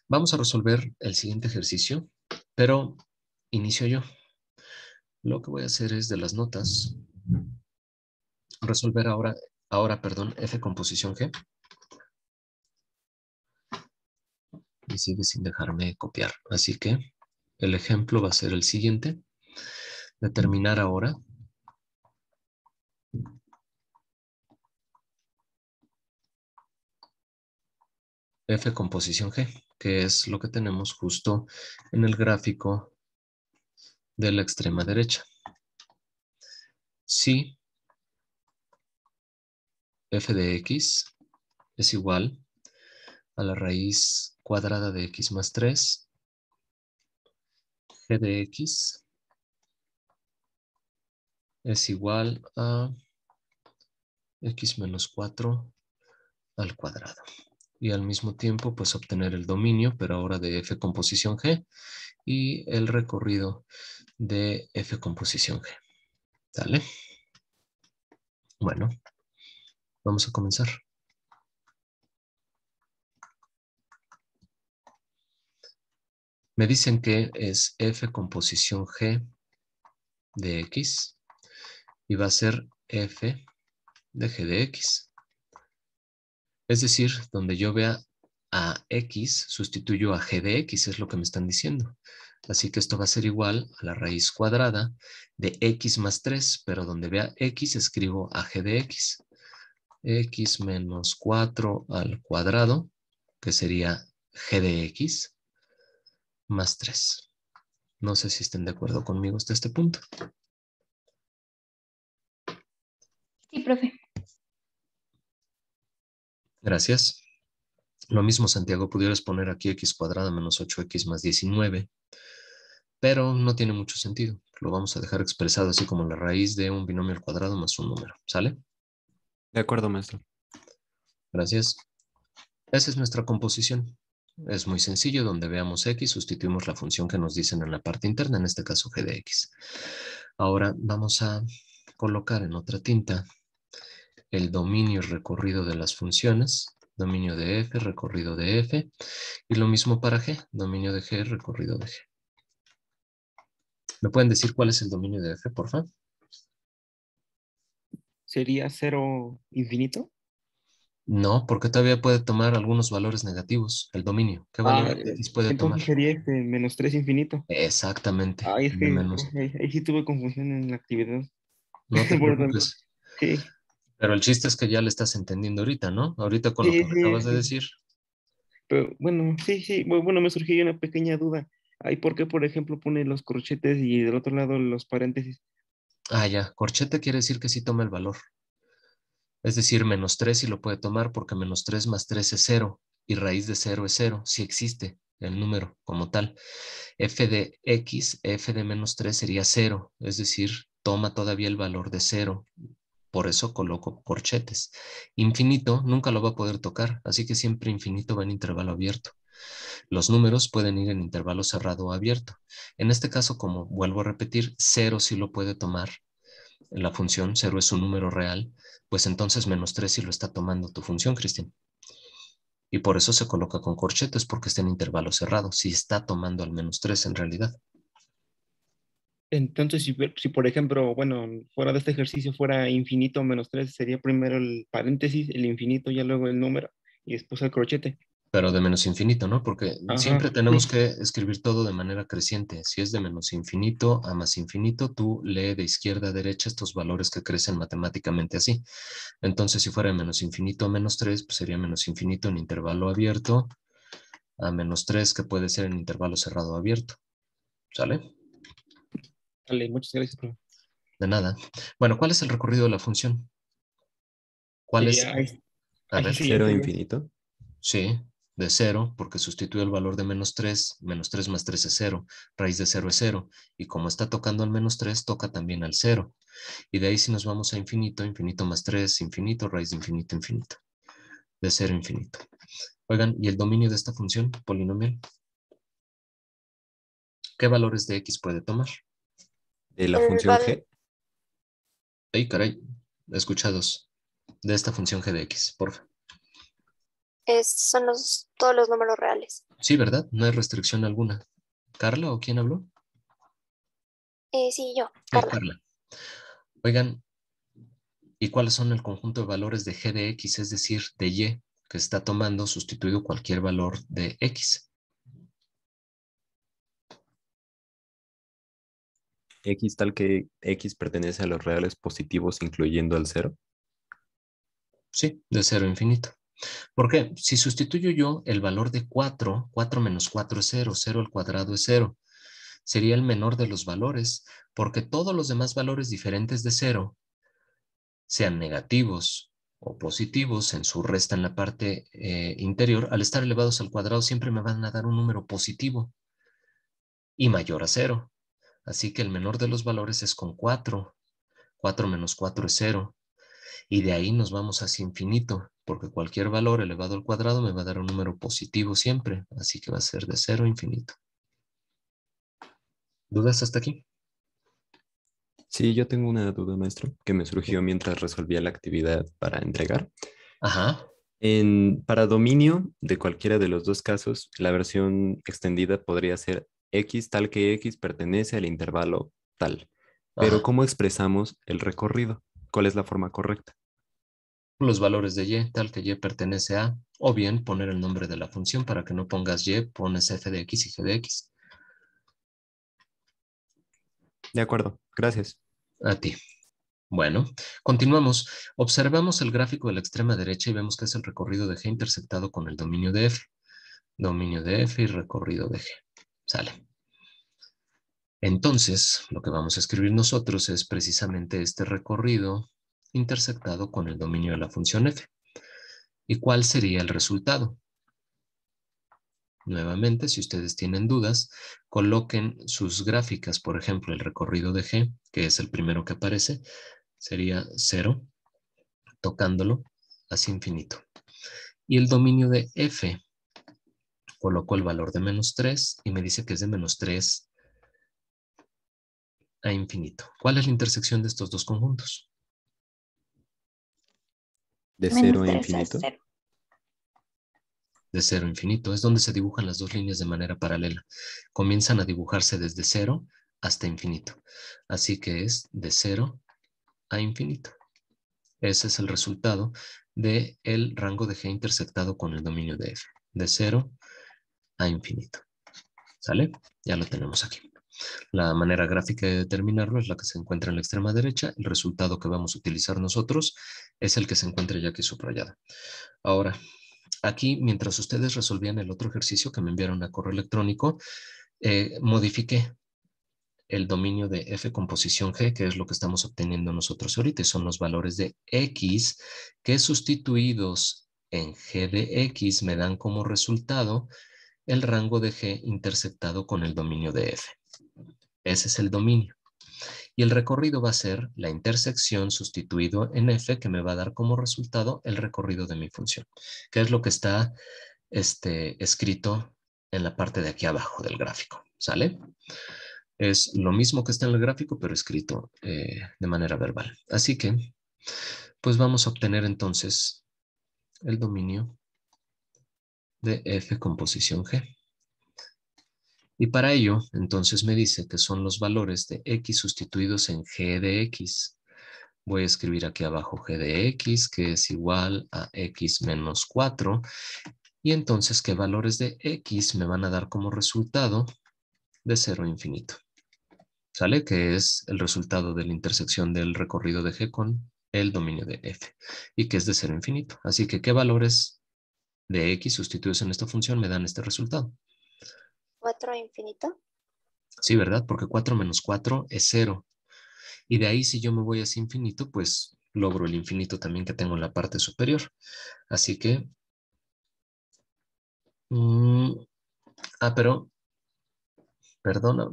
Speaker 1: Vamos a resolver el siguiente ejercicio, pero inicio yo. Lo que voy a hacer es de las notas, resolver ahora, f composición G. Y sigue sin dejarme copiar. Así que el ejemplo va a ser el siguiente. Determinar ahora f composición G, que es lo que tenemos justo en el gráfico de la extrema derecha. Si f de x es igual a la raíz cuadrada de x más 3, g de x es igual a x menos 4 al cuadrado. Y al mismo tiempo, pues obtener el dominio, pero ahora de f composición G, y el recorrido de f composición G. ¿Dale? Bueno, vamos a comenzar. Me dicen que es f composición G de x y va a ser f de g de x. Es decir, donde yo vea a x, sustituyo a g de x, es lo que me están diciendo. Así que esto va a ser igual a la raíz cuadrada de x más 3, pero donde vea x escribo a g de x. X menos 4 al cuadrado, que sería g de x, más 3. No sé si estén de acuerdo conmigo hasta este punto.
Speaker 9: Sí, profe.
Speaker 1: Gracias. Lo mismo, Santiago, pudieras poner aquí x cuadrada menos 8x más 19, pero no tiene mucho sentido. Lo vamos a dejar expresado así como la raíz de un binomio al cuadrado más un número. ¿Sale?
Speaker 5: De acuerdo, maestro.
Speaker 1: Gracias. Esa es nuestra composición. Es muy sencillo. Donde veamos x, sustituimos la función que nos dicen en la parte interna, en este caso g de x. Ahora vamos a colocar en otra tinta el dominio y recorrido de las funciones, dominio de f, recorrido de f, y lo mismo para g, dominio de g, recorrido de g. ¿Me pueden decir cuál es el dominio de f, por favor?
Speaker 11: ¿Sería 0 infinito?
Speaker 1: No, porque todavía puede tomar algunos valores negativos, el dominio. ¿Qué valor de x puede tomar?
Speaker 11: Entonces sería menos 3 infinito.
Speaker 1: Exactamente.
Speaker 11: Ay, es
Speaker 1: de
Speaker 11: que
Speaker 1: menos.
Speaker 11: ahí sí tuve confusión en la actividad.
Speaker 1: No te
Speaker 11: Por tanto,
Speaker 1: preocupes.
Speaker 11: sí,
Speaker 1: Pero el chiste es que ya le estás entendiendo ahorita, ¿no? Ahorita con lo que
Speaker 11: sí,
Speaker 1: me acabas de
Speaker 11: sí.
Speaker 1: decir.
Speaker 11: Pero bueno, sí, sí. Bueno, me surgió una pequeña duda. Ay, ¿por qué, por ejemplo, pone los corchetes y del otro lado los paréntesis?
Speaker 1: Ah, ya. Corchete quiere decir que sí toma el valor. Es decir, menos 3 sí lo puede tomar porque menos 3 más 3 es 0 y raíz de 0 es 0. Sí existe el número como tal. F de x, f de menos 3 sería 0. Es decir, toma todavía el valor de 0. Por eso coloco corchetes. Infinito nunca lo va a poder tocar, así que siempre infinito va en intervalo abierto. Los números pueden ir en intervalo cerrado o abierto. En este caso, como vuelvo a repetir, 0 sí lo puede tomar. La función 0 es un número real, pues entonces menos 3 sí lo está tomando tu función, Cristian. Y por eso se coloca con corchetes, porque está en intervalo cerrado. Si está tomando al menos 3 en realidad.
Speaker 11: Entonces, si por ejemplo, bueno, fuera de este ejercicio fuera infinito menos 3 sería primero el paréntesis, el infinito, ya luego el número y después el crochete.
Speaker 1: Pero de menos infinito, ¿no? Porque siempre
Speaker 11: Ajá,
Speaker 1: tenemos
Speaker 11: sí.
Speaker 1: que escribir todo de manera creciente. Si es de menos infinito a más infinito, tú lee de izquierda a derecha estos valores que crecen matemáticamente así. Entonces, si fuera de menos infinito a menos 3, pues sería menos infinito en intervalo abierto a menos 3, que puede ser en intervalo cerrado o abierto. ¿Sale?
Speaker 11: Vale, muchas gracias, profe.
Speaker 1: De nada. Bueno, ¿cuál es el recorrido de la función? ¿Cuál es? A
Speaker 11: Ahí
Speaker 1: ver.
Speaker 11: sí ya
Speaker 5: 0
Speaker 11: sería.
Speaker 5: infinito.
Speaker 1: Sí, de 0, porque sustituye el valor de menos 3 más 3 es 0, raíz de 0 es 0, y como está tocando al menos 3, toca también al 0. Y de ahí si nos vamos a infinito, infinito más 3, infinito, raíz de infinito, infinito. De 0 a infinito. Oigan, ¿y el dominio de esta función polinomial? ¿Qué valores de x puede tomar?
Speaker 5: De la
Speaker 6: El
Speaker 5: función
Speaker 6: val-
Speaker 5: g.
Speaker 1: Ay, caray, escuchados. De esta función g de x, por favor.
Speaker 6: son todos los números reales.
Speaker 1: Sí, ¿verdad? No hay restricción alguna. ¿Carla o quién habló?
Speaker 6: Sí, yo,
Speaker 1: Ay,
Speaker 6: Carla.
Speaker 1: Carla. Oigan, ¿y cuáles son el conjunto de valores de g de x, es decir, de y, que está tomando sustituido cualquier valor de x?
Speaker 5: X tal que x pertenece a los reales positivos incluyendo al 0.
Speaker 1: Sí, de 0 a infinito. ¿Por qué? Si sustituyo yo el valor de 4, 4 menos 4 es 0, 0 al cuadrado es 0. Sería el menor de los valores, porque todos los demás valores diferentes de 0, sean negativos o positivos en su resta en la parte interior, al estar elevados al cuadrado siempre me van a dar un número positivo y mayor a 0. Así que el menor de los valores es con 4. 4 menos 4 es 0. Y de ahí nos vamos hacia infinito, porque cualquier valor elevado al cuadrado me va a dar un número positivo siempre. Así que va a ser de 0 a infinito. ¿Dudas hasta aquí?
Speaker 5: Sí, yo tengo una duda, maestro, que me surgió mientras resolvía la actividad para entregar.
Speaker 1: Ajá.
Speaker 5: Para dominio de cualquiera de los dos casos, la versión extendida podría ser x tal que x pertenece al intervalo tal. Pero
Speaker 1: Ajá.
Speaker 5: ¿cómo expresamos el recorrido? ¿Cuál es la forma correcta?
Speaker 1: Los valores de y, tal que y pertenece a, o bien poner el nombre de la función para que no pongas y, pones f de x y g de x.
Speaker 5: De acuerdo, gracias.
Speaker 1: A ti. Bueno, continuamos. Observamos el gráfico de la extrema derecha y vemos que es el recorrido de g intersectado con el dominio de f. Dominio de f y recorrido de g. Sale. Entonces, lo que vamos a escribir nosotros es precisamente este recorrido intersectado con el dominio de la función f. ¿Y cuál sería el resultado? Nuevamente, si ustedes tienen dudas, coloquen sus gráficas, por ejemplo, el recorrido de g, que es el primero que aparece, sería 0, tocándolo hacia infinito. Y el dominio de f, coloco el valor de menos 3 y me dice que es de menos 3 a infinito. ¿Cuál es la intersección de estos dos conjuntos?
Speaker 5: De
Speaker 9: Menos
Speaker 5: 0 a
Speaker 9: 3 es
Speaker 5: infinito.
Speaker 9: 0.
Speaker 1: De 0 a infinito. Es donde se dibujan las dos líneas de manera paralela. Comienzan a dibujarse desde 0 hasta infinito. Así que es de 0 a infinito. Ese es el resultado del rango de G intersectado con el dominio de F. De 0 a infinito. ¿Sale? Ya lo tenemos aquí. La manera gráfica de determinarlo es la que se encuentra en la extrema derecha. El resultado que vamos a utilizar nosotros es el que se encuentra ya aquí subrayado. Ahora, aquí, mientras ustedes resolvían el otro ejercicio que me enviaron a correo electrónico, modifiqué el dominio de F con posición G, que es lo que estamos obteniendo nosotros ahorita. Son los valores de X que sustituidos en G de X me dan como resultado el rango de G intersectado con el dominio de F. Ese es el dominio. Y el recorrido va a ser la intersección sustituido en F, que me va a dar como resultado el recorrido de mi función, que es lo que está escrito en la parte de aquí abajo del gráfico. ¿Sale? Es lo mismo que está en el gráfico, pero escrito de manera verbal. Así que, pues vamos a obtener entonces el dominio de F con posición G. Y para ello, entonces me dice que son los valores de X sustituidos en G de X. Voy a escribir aquí abajo G de X, que es igual a X menos 4. Y entonces, ¿qué valores de X me van a dar como resultado de 0 a infinito? ¿Sale? Que es el resultado de la intersección del recorrido de G con el dominio de F. Y que es de 0 a infinito. Así que, ¿qué valores de X sustituidos en esta función me dan este resultado?
Speaker 9: 4 a infinito.
Speaker 1: Sí, ¿verdad? Porque 4 menos 4 es 0. Y de ahí, si yo me voy hacia infinito, pues logro el infinito también que tengo en la parte superior. Así que... pero... Perdona.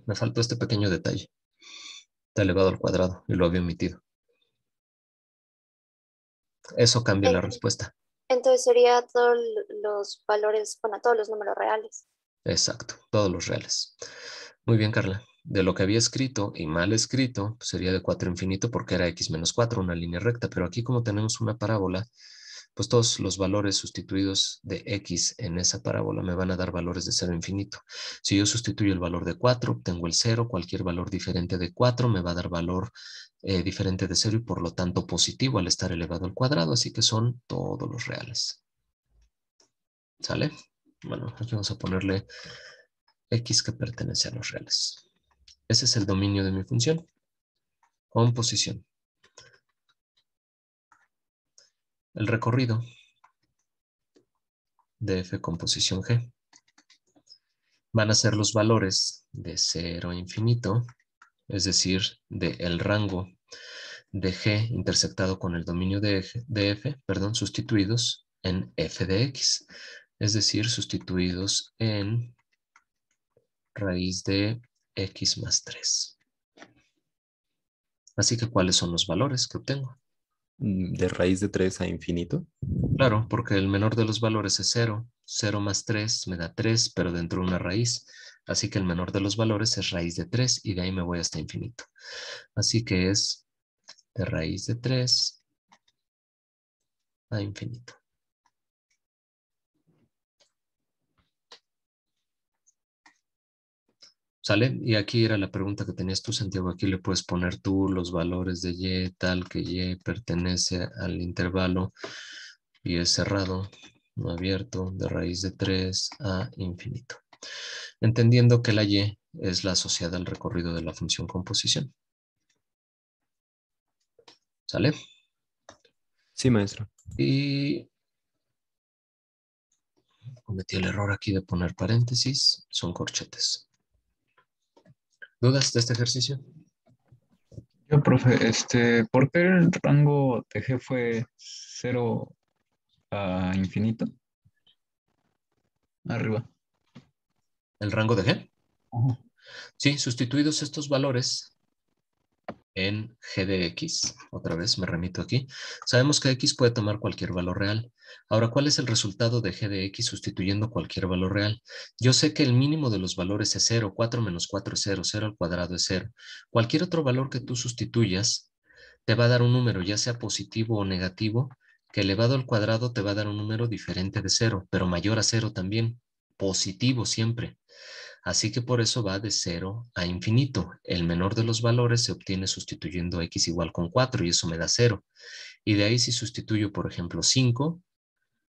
Speaker 1: Me faltó este pequeño detalle. Está elevado al cuadrado y lo había omitido. Eso cambia la respuesta.
Speaker 9: Entonces sería todos los valores, bueno, todos los números reales.
Speaker 1: Exacto, todos los reales. Muy bien, Carla. De lo que había escrito y mal escrito, pues sería de 4 a infinito porque era x menos 4, una línea recta. Pero aquí como tenemos una parábola, pues todos los valores sustituidos de x en esa parábola me van a dar valores de 0 a infinito. Si yo sustituyo el valor de 4, obtengo el 0. Cualquier valor diferente de 4 me va a dar valor diferente de 0 y por lo tanto positivo al estar elevado al cuadrado. Así que son todos los reales. ¿Sale? Bueno, aquí vamos a ponerle x que pertenece a los reales. Ese es el dominio de mi función. Con posición. El recorrido de f con posición g van a ser los valores de 0 a infinito, es decir, del rango de g intersectado con el dominio de f, sustituidos en f de x, es decir, sustituidos en raíz de x más 3. Así que, ¿cuáles son los valores que obtengo?
Speaker 5: De raíz de 3 a infinito.
Speaker 1: Claro, porque el menor de los valores es 0. 0 más 3 me da 3, pero dentro de una raíz. Así que el menor de los valores es raíz de 3 y de ahí me voy hasta infinito. Así que es de raíz de 3 a infinito. ¿Sale? Y aquí era la pregunta que tenías tú, Santiago. Aquí le puedes poner tú los valores de y, tal que y pertenece al intervalo y es cerrado, no abierto, de raíz de 3 a infinito. Entendiendo que la y es la asociada al recorrido de la función composición. ¿Sale?
Speaker 5: Sí, maestro.
Speaker 1: Y cometí el error aquí de poner paréntesis, son corchetes. ¿Dudas de este ejercicio?
Speaker 12: Yo, profe, ¿por qué el rango de G fue 0 a infinito? Arriba.
Speaker 1: ¿El rango de G?
Speaker 12: Ajá.
Speaker 1: Sí, sustituidos estos valores en G de X, otra vez me remito aquí, sabemos que X puede tomar cualquier valor real. Ahora, ¿cuál es el resultado de G de X sustituyendo cualquier valor real? Yo sé que el mínimo de los valores es 0, 4 menos 4 es 0, 0 al cuadrado es 0. Cualquier otro valor que tú sustituyas te va a dar un número, ya sea positivo o negativo, que elevado al cuadrado te va a dar un número diferente de 0, pero mayor a 0 también, positivo siempre. Así que por eso va de 0 a infinito. El menor de los valores se obtiene sustituyendo x igual con 4 y eso me da 0. Y de ahí si sustituyo, por ejemplo, 5,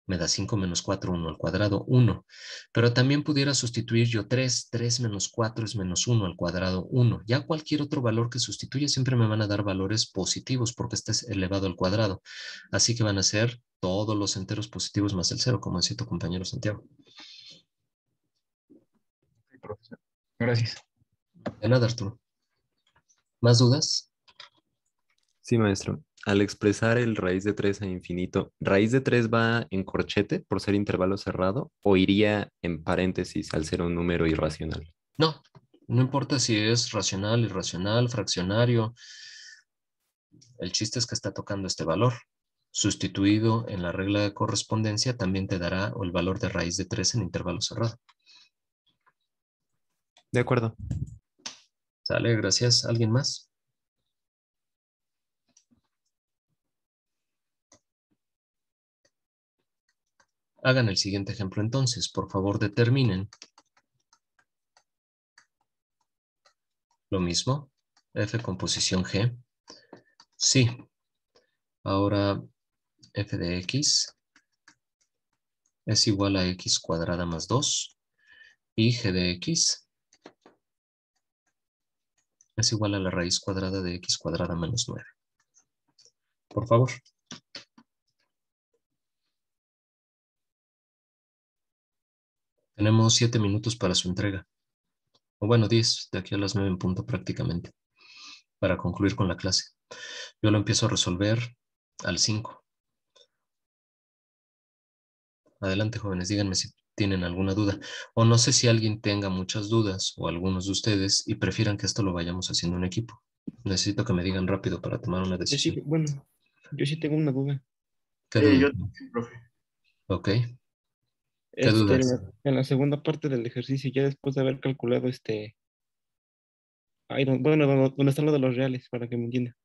Speaker 1: me da 5 menos 4, 1 al cuadrado, 1. Pero también pudiera sustituir yo 3. 3 menos 4 es menos 1 al cuadrado, 1. Ya cualquier otro valor que sustituya siempre me van a dar valores positivos porque este es elevado al cuadrado. Así que van a ser todos los enteros positivos más el 0, como decía tu compañero Santiago.
Speaker 12: Sí, profesor. Gracias.
Speaker 1: De nada, Arturo. ¿Más dudas?
Speaker 10: Sí, maestro. Al expresar el raíz de 3 a infinito, ¿raíz de 3 va en corchete por ser intervalo cerrado o iría en paréntesis al ser un número irracional?
Speaker 1: No, no importa si es racional, irracional, fraccionario. El chiste es que está tocando este valor. Sustituido en la regla de correspondencia también te dará el valor de raíz de 3 en intervalo cerrado.
Speaker 10: De acuerdo.
Speaker 1: Sale, gracias. ¿Alguien más? Hagan el siguiente ejemplo entonces. Por favor, determinen. Lo mismo. F con posición G. Sí. Ahora f de x es igual a x cuadrada más 2 y g de x es igual a la raíz cuadrada de x cuadrada menos 9. Por favor. Tenemos 7 minutos para su entrega. O bueno, 10, de aquí a las 9 en punto prácticamente, para concluir con la clase. Yo lo empiezo a resolver al 5. Adelante, jóvenes, díganme si tienen alguna duda. O no sé si alguien tenga muchas dudas o algunos de ustedes y prefieran que esto lo vayamos haciendo en equipo. Necesito que me digan rápido para tomar una
Speaker 11: Yo sí,
Speaker 1: decisión.
Speaker 11: bueno, yo sí tengo una duda.
Speaker 1: ¿Qué duda?
Speaker 7: Yo también, profe.
Speaker 1: Ok. ¿Qué dudas?
Speaker 11: En la segunda parte del ejercicio, ya después de haber calculado ahí bueno, donde están lo de los reales, para que me entienda.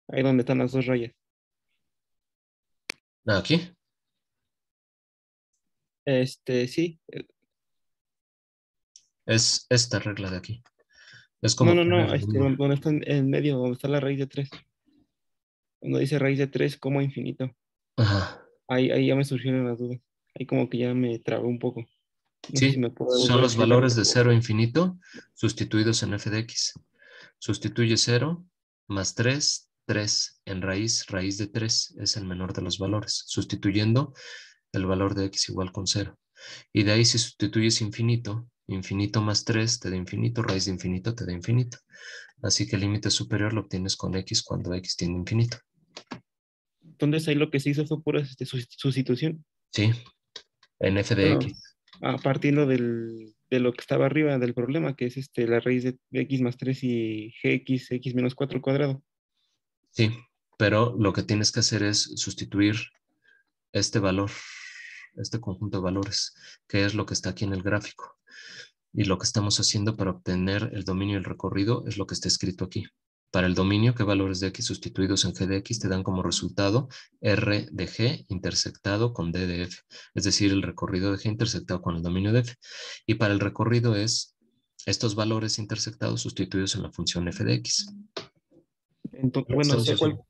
Speaker 11: Ahí donde están las dos rayas.
Speaker 1: ¿Aquí?
Speaker 11: Sí.
Speaker 1: Es esta regla de aquí. Es
Speaker 11: No,
Speaker 1: como poner el número.
Speaker 11: donde está en medio, donde está la raíz de 3. Cuando dice raíz de 3 como infinito.
Speaker 1: Ajá.
Speaker 11: Ahí ya me surgieron las dudas. Ahí como que ya me trabé un poco. No sé si
Speaker 1: Sí,
Speaker 11: me puedo
Speaker 1: son
Speaker 11: volver a
Speaker 1: los
Speaker 11: explicar.
Speaker 1: valores de 0 a infinito sustituidos en f de x. Sustituye 0 más 3, 3 en raíz, raíz de 3 es el menor de los valores, sustituyendo el valor de x igual con 0. Y de ahí si sustituyes infinito, infinito más 3 te da infinito, raíz de infinito te da infinito. Así que el límite superior lo obtienes con x cuando x tiende a infinito.
Speaker 11: Entonces ahí lo que se hizo fue pura sustitución.
Speaker 1: Sí, en f de
Speaker 11: Bueno,
Speaker 1: x.
Speaker 11: partiendo de lo que estaba arriba del problema, que es la raíz de x más 3 y gx, x menos 4 al cuadrado.
Speaker 1: Sí, pero lo que tienes que hacer es sustituir este valor, este conjunto de valores, que es lo que está aquí en el gráfico. Y lo que estamos haciendo para obtener el dominio del recorrido es lo que está escrito aquí. Para el dominio, ¿qué valores de x sustituidos en g de x te dan como resultado r de g intersectado con d de f? Es decir, el recorrido de g intersectado con el dominio de f. Y para el recorrido es estos valores intersectados sustituidos en la función f de x.
Speaker 11: Entonces, bueno,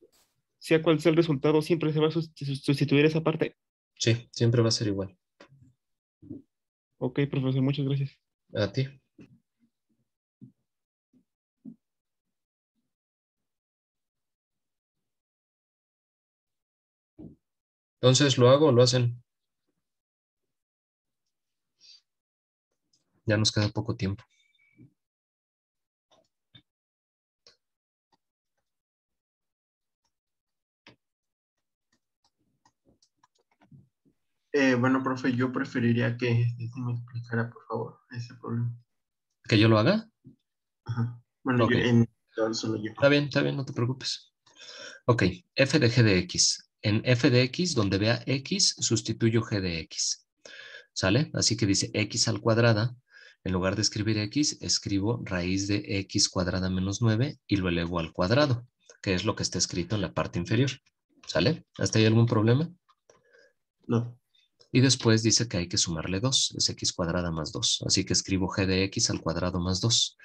Speaker 11: sea cual sea el resultado, siempre se va a sustituir esa parte.
Speaker 1: Sí, siempre va a ser igual.
Speaker 11: Ok, profesor, muchas gracias.
Speaker 1: A ti. Entonces, ¿lo hago o lo hacen? Ya nos queda poco tiempo.
Speaker 7: Bueno, profe, yo preferiría que me explicara, por favor, ese problema.
Speaker 1: ¿Que yo lo haga?
Speaker 7: Ajá. Bueno,
Speaker 1: Ok.
Speaker 7: solo yo.
Speaker 1: Está bien, no te preocupes. Ok, f de g de x. En f de x, donde vea x, sustituyo g de x. ¿Sale? Así que dice x al cuadrada. En lugar de escribir x, escribo raíz de x cuadrada menos 9 y lo elevo al cuadrado. que es lo que está escrito en la parte inferior. ¿Sale? ¿Hasta ahí algún problema?
Speaker 7: No.
Speaker 1: Y después dice que hay que sumarle 2, es x cuadrada más 2. Así que escribo g de x al cuadrado más 2.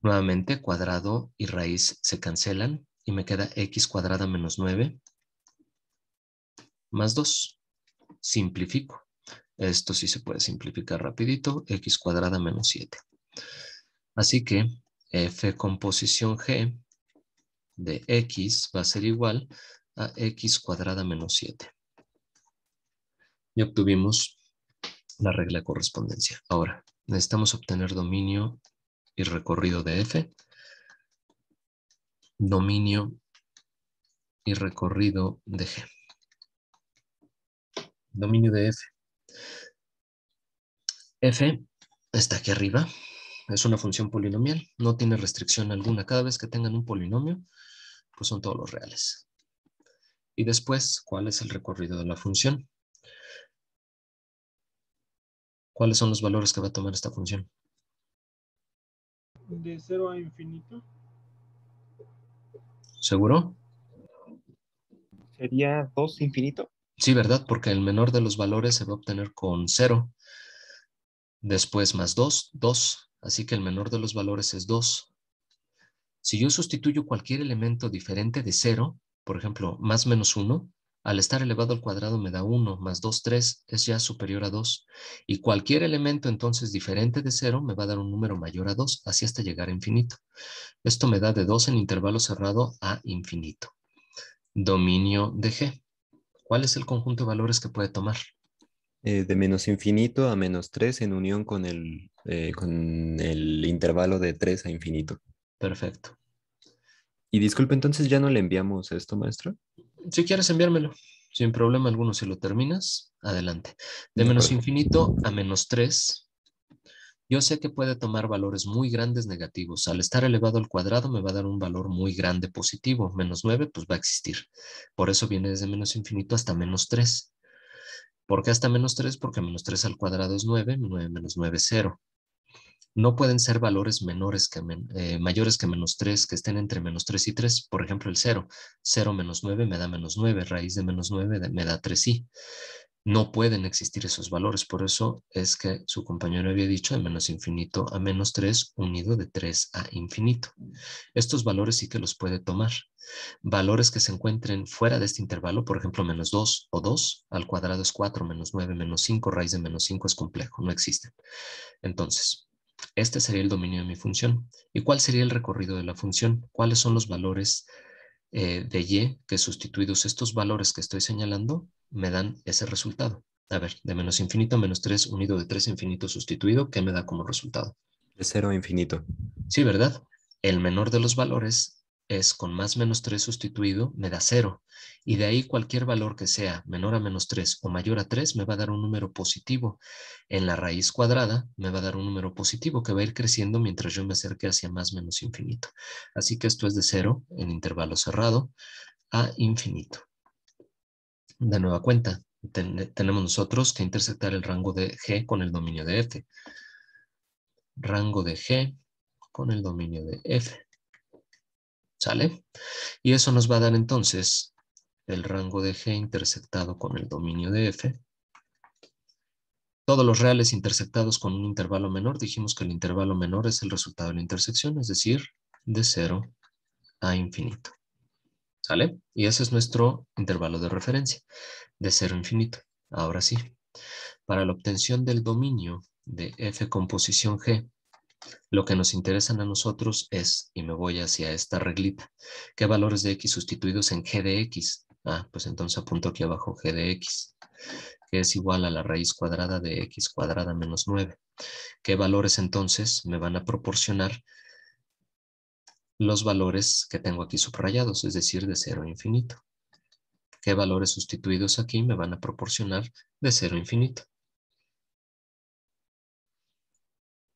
Speaker 1: Nuevamente, cuadrado y raíz se cancelan y me queda x cuadrada menos 9 más 2. Simplifico. Esto sí se puede simplificar rapidito. X cuadrada menos 7. Así que f composición g de x va a ser igual a x cuadrada menos 7. Y obtuvimos la regla de correspondencia. Ahora, necesitamos obtener dominio y recorrido de f. Dominio y recorrido de g. Dominio de f. F está aquí arriba. Es una función polinomial. No tiene restricción alguna. Cada vez que tengan un polinomio, pues son todos los reales. Y después, ¿cuál es el recorrido de la función? ¿Cuáles son los valores que va a tomar esta función?
Speaker 13: De 0 a infinito.
Speaker 1: ¿Seguro?
Speaker 11: Sería 2 infinito.
Speaker 1: Sí, ¿verdad? Porque el menor de los valores se va a obtener con 0. Después más 2, 2. Así que el menor de los valores es 2. Si yo sustituyo cualquier elemento diferente de 0, por ejemplo, más menos 1, al estar elevado al cuadrado me da 1, más 2, 3, es ya superior a 2. Y cualquier elemento entonces diferente de 0 me va a dar un número mayor a 2, así hasta llegar a infinito. Esto me da de 2 en intervalo cerrado a infinito. Dominio de G. ¿Cuál es el conjunto de valores que puede tomar?
Speaker 10: De menos infinito a menos 3 en unión con el intervalo de 3 a infinito.
Speaker 1: Perfecto.
Speaker 10: Y disculpe, entonces ya no le enviamos esto, maestro.
Speaker 1: Si quieres enviármelo, sin problema alguno, si lo terminas, adelante. De menos infinito a menos 3, yo sé que puede tomar valores muy grandes negativos. Al estar elevado al cuadrado me va a dar un valor muy grande positivo. Menos 9, pues va a existir. Por eso viene desde menos infinito hasta menos 3. ¿Por qué hasta menos 3? Porque menos 3 al cuadrado es 9, 9 menos 9 es 0. No pueden ser valores mayores que menos 3, que estén entre menos 3 y 3. Por ejemplo, el 0. 0 menos 9 me da menos 9. Raíz de menos 9 me da 3i. No pueden existir esos valores. Por eso es que su compañero había dicho de menos infinito a menos 3 unido de 3 a infinito. Estos valores sí que los puede tomar. Valores que se encuentren fuera de este intervalo, por ejemplo, menos 2 o 2 al cuadrado es 4, menos 9, menos 5, raíz de menos 5 es complejo, no existen. Entonces, este sería el dominio de mi función. ¿Y cuál sería el recorrido de la función? ¿Cuáles son los valores de y que sustituidos estos valores que estoy señalando me dan ese resultado? A ver, de menos infinito a menos 3 unido de 3 a infinito sustituido, ¿qué me da como resultado?
Speaker 10: De 0 a infinito.
Speaker 1: Sí, ¿verdad? El menor de los valores es con más menos 3 sustituido, me da 0. Y de ahí cualquier valor que sea menor a menos 3 o mayor a 3 me va a dar un número positivo. En la raíz cuadrada me va a dar un número positivo que va a ir creciendo mientras yo me acerque hacia más menos infinito. Así que esto es de 0 en intervalo cerrado a infinito. De nueva cuenta, tenemos nosotros que intersectar el rango de G con el dominio de F. Rango de G con el dominio de F. ¿Sale? Y eso nos va a dar entonces el rango de G intersectado con el dominio de F. Todos los reales intersectados con un intervalo menor, dijimos que el intervalo menor es el resultado de la intersección, es decir, de 0 a infinito. ¿Sale? Y ese es nuestro intervalo de referencia, de 0 a infinito. Ahora sí, para la obtención del dominio de F composición G, lo que nos interesan a nosotros es, y me voy hacia esta reglita, ¿qué valores de x sustituidos en g de x? Ah, pues entonces apunto aquí abajo g de x, que es igual a la raíz cuadrada de x cuadrada menos 9. ¿Qué valores entonces me van a proporcionar los valores que tengo aquí subrayados, es decir, de 0 a infinito? ¿Qué valores sustituidos aquí me van a proporcionar de 0 a infinito?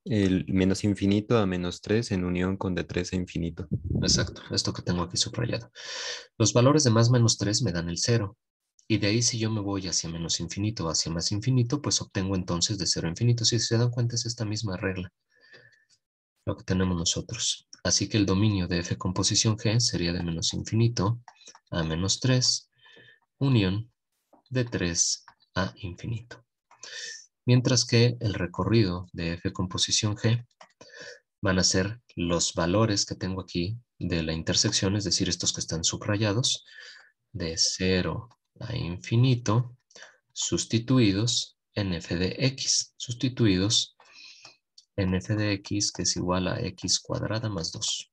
Speaker 10: El menos infinito a menos 3 en unión con de 3 a infinito.
Speaker 1: Exacto, esto que tengo aquí subrayado. Los valores de más menos 3 me dan el 0. Y de ahí si yo me voy hacia menos infinito o hacia más infinito, pues obtengo entonces de 0 a infinito. Si se dan cuenta es esta misma regla, lo que tenemos nosotros. Así que el dominio de f con posición g sería de menos infinito a menos 3, unión de 3 a infinito. Mientras que el recorrido de f con posición g van a ser los valores que tengo aquí de la intersección, es decir, estos que están subrayados, de 0 a infinito, sustituidos en f de x, sustituidos en f de x, que es igual a x cuadrada más 2.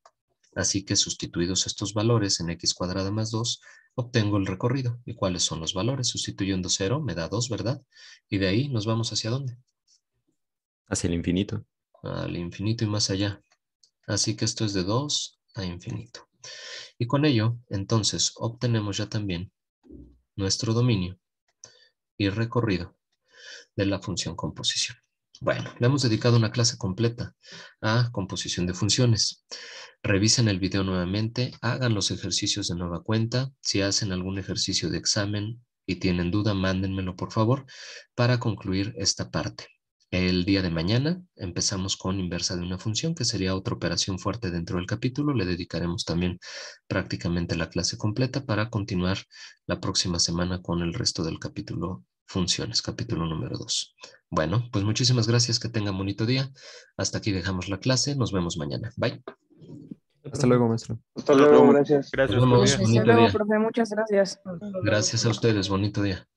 Speaker 1: Así que sustituidos estos valores en x cuadrada más 2, obtengo el recorrido. ¿Y cuáles son los valores? Sustituyendo 0 me da 2, ¿verdad? Y de ahí nos vamos ¿hacia dónde?
Speaker 10: Hacia el infinito.
Speaker 1: Al infinito y más allá. Así que esto es de 2 a infinito. Y con ello, entonces, obtenemos ya también nuestro dominio y recorrido de la función composición. Bueno, le hemos dedicado una clase completa a composición de funciones. Revisen el video nuevamente, hagan los ejercicios de nueva cuenta. Si hacen algún ejercicio de examen y tienen duda, mándenmelo por favor para concluir esta parte. El día de mañana empezamos con inversa de una función, que sería otra operación fuerte dentro del capítulo. Le dedicaremos también prácticamente la clase completa para continuar la próxima semana con el resto del capítulo funciones, capítulo número 2. Bueno, pues muchísimas gracias, que tengan bonito día. Hasta aquí dejamos la clase, nos vemos mañana. Bye.
Speaker 10: Hasta luego, maestro.
Speaker 3: Hasta luego, gracias.
Speaker 1: Nos vemos,
Speaker 6: Hasta
Speaker 1: bonito
Speaker 6: luego,
Speaker 1: día.
Speaker 6: profe, muchas gracias.
Speaker 1: Gracias a ustedes, bonito día.